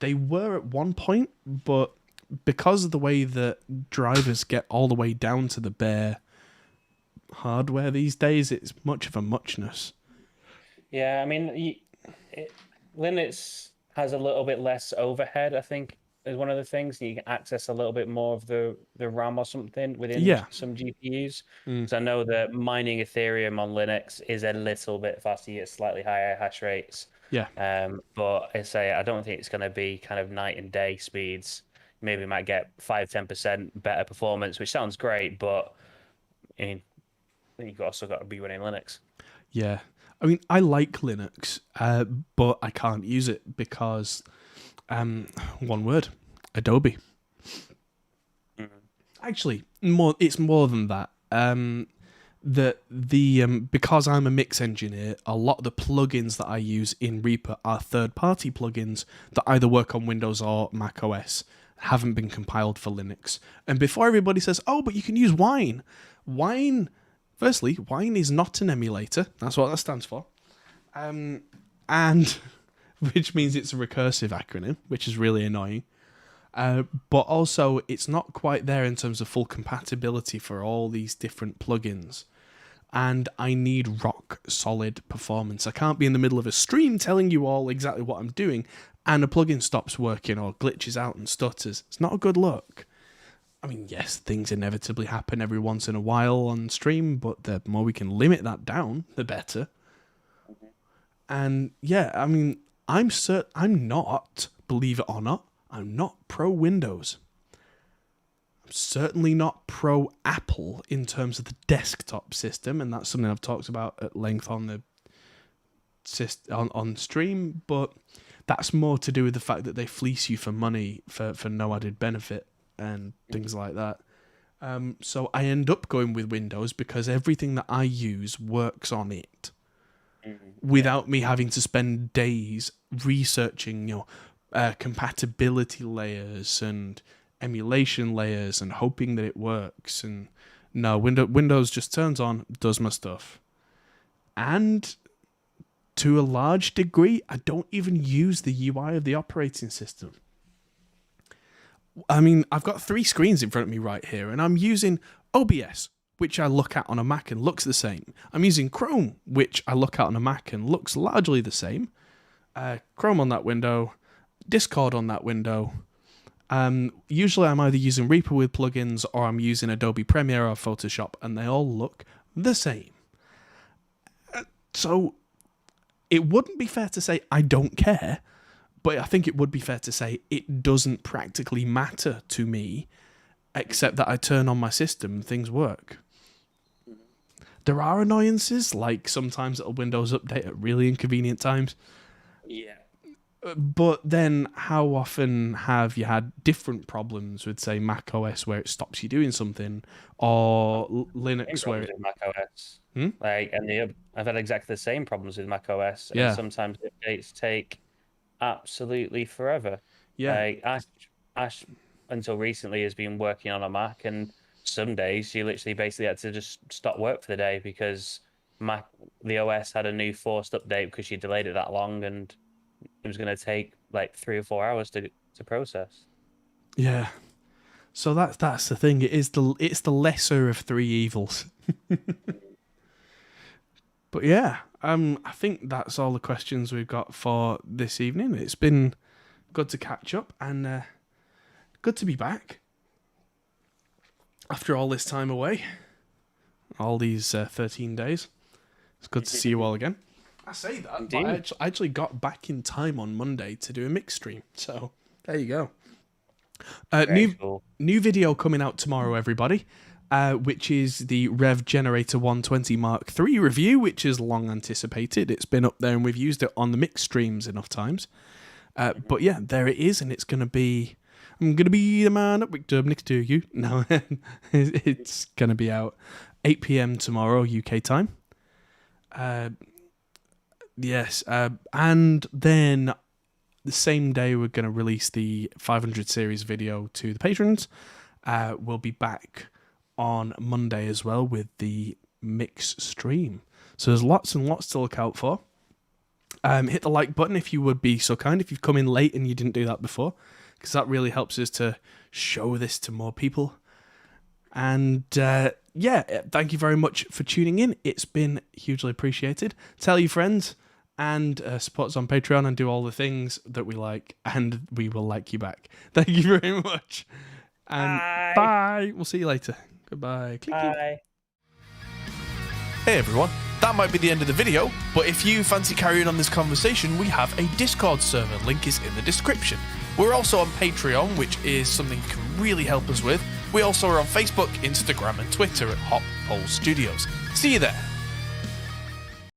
Speaker 1: They were at one point, but because of the way that drivers get all the way down to the bare hardware these days, it's much of a muchness.
Speaker 2: Yeah, I mean, Linux has a little bit less overhead, I think, is one of the things. You can access a little bit more of the RAM or something within some GPUs. So I know that mining Ethereum on Linux is a little bit faster. You get slightly higher hash rates.
Speaker 1: Yeah.
Speaker 2: But I don't think it's going to be kind of night and day speeds. Maybe you might get 5-10% better performance, which sounds great, but I mean, you've also got to be running Linux.
Speaker 1: Yeah. I mean, I like Linux, but I can't use it because, one word, Adobe. Actually, it's more than that. Because I'm a mix engineer, a lot of the plugins that I use in Reaper are third-party plugins that either work on Windows or macOS, haven't been compiled for Linux. And before everybody says, oh, but you can use Wine. Firstly, Wine is not an emulator. That's what that stands for. And which means it's a recursive acronym, which is really annoying. But also, it's not quite there in terms of full compatibility for all these different plugins. And I need rock solid performance. I can't be in the middle of a stream telling you all exactly what I'm doing, and a plugin stops working or glitches out and stutters. It's not a good look. I mean, yes, things inevitably happen every once in a while on stream, but the more we can limit that down, the better. And yeah, I mean, I'm not, believe it or not, I'm not pro Windows. I'm certainly not pro Apple in terms of the desktop system, and that's something I've talked about at length on the on stream, but that's more to do with the fact that they fleece you for money for no added benefit and things like that. So I end up going with Windows because everything that I use works on it without me having to spend days researching, compatibility layers and emulation layers and hoping that it works. And no, Windows just turns on, does my stuff. And to a large degree, I don't even use the UI of the operating system. I mean, I've got 3 screens in front of me right here, and I'm using OBS, which I look at on a Mac and looks the same. I'm using Chrome, which I look at on a Mac and looks largely the same. Chrome on that window, Discord on that window. Usually I'm either using Reaper with plugins or I'm using Adobe Premiere or Photoshop, and they all look the same. So it wouldn't be fair to say I don't care, But I think it would be fair to say it doesn't practically matter to me, except that I turn on my system and things work. There are annoyances, like sometimes it'll Windows update at really inconvenient times.
Speaker 2: Yeah.
Speaker 1: But then how often have you had different problems with, say, macOS where it stops you doing something, or Linux where
Speaker 2: With macOS.
Speaker 1: Hmm?
Speaker 2: I've had exactly the same problems with macOS,
Speaker 1: Yeah.
Speaker 2: and sometimes the updates take absolutely forever.
Speaker 1: Yeah.
Speaker 2: Like Ash until recently has been working on a Mac, and some days she literally basically had to just stop work for the day because the OS had a new forced update because she delayed it that long, and it was going to take like 3 or 4 hours to process.
Speaker 1: Yeah. So that's the thing. It's the lesser of three evils. But yeah, I think that's all the questions we've got for this evening. It's been good to catch up and good to be back after all this time away, all these 13 days. It's good to see you all again. I say that, but I actually got back in time on Monday to do a mix stream. So there you go. New video coming out tomorrow, everybody, which is the Rev Generator 120 Mark III review, which is long anticipated. It's been up there and we've used it on the mix streams enough times. But yeah, there it is, and it's going to be... I'm going to be the man at Wickdub next to you. No, it's going to be out 8 p.m. tomorrow, UK time. Yes, and then the same day we're going to release the 500 series video to the patrons. We'll be back on Monday as well with the mix stream. So there's lots and lots to look out for. Hit the like button if you would be so kind, if you've come in late and you didn't do that before, because that really helps us to show this to more people. And yeah, thank you very much for tuning in. It's been hugely appreciated. Tell your friends and support us on Patreon and do all the things that we like, and we will like you back. Thank you very much. And bye. We'll see you later. Goodbye.
Speaker 2: Bye.
Speaker 1: Hey everyone, that might be the end of the video, but if you fancy carrying on this conversation, we have a Discord server, link is in the description. We're also on Patreon, which is something you can really help us with. We also are on Facebook, Instagram and Twitter at Hop Hole Studios. See you there.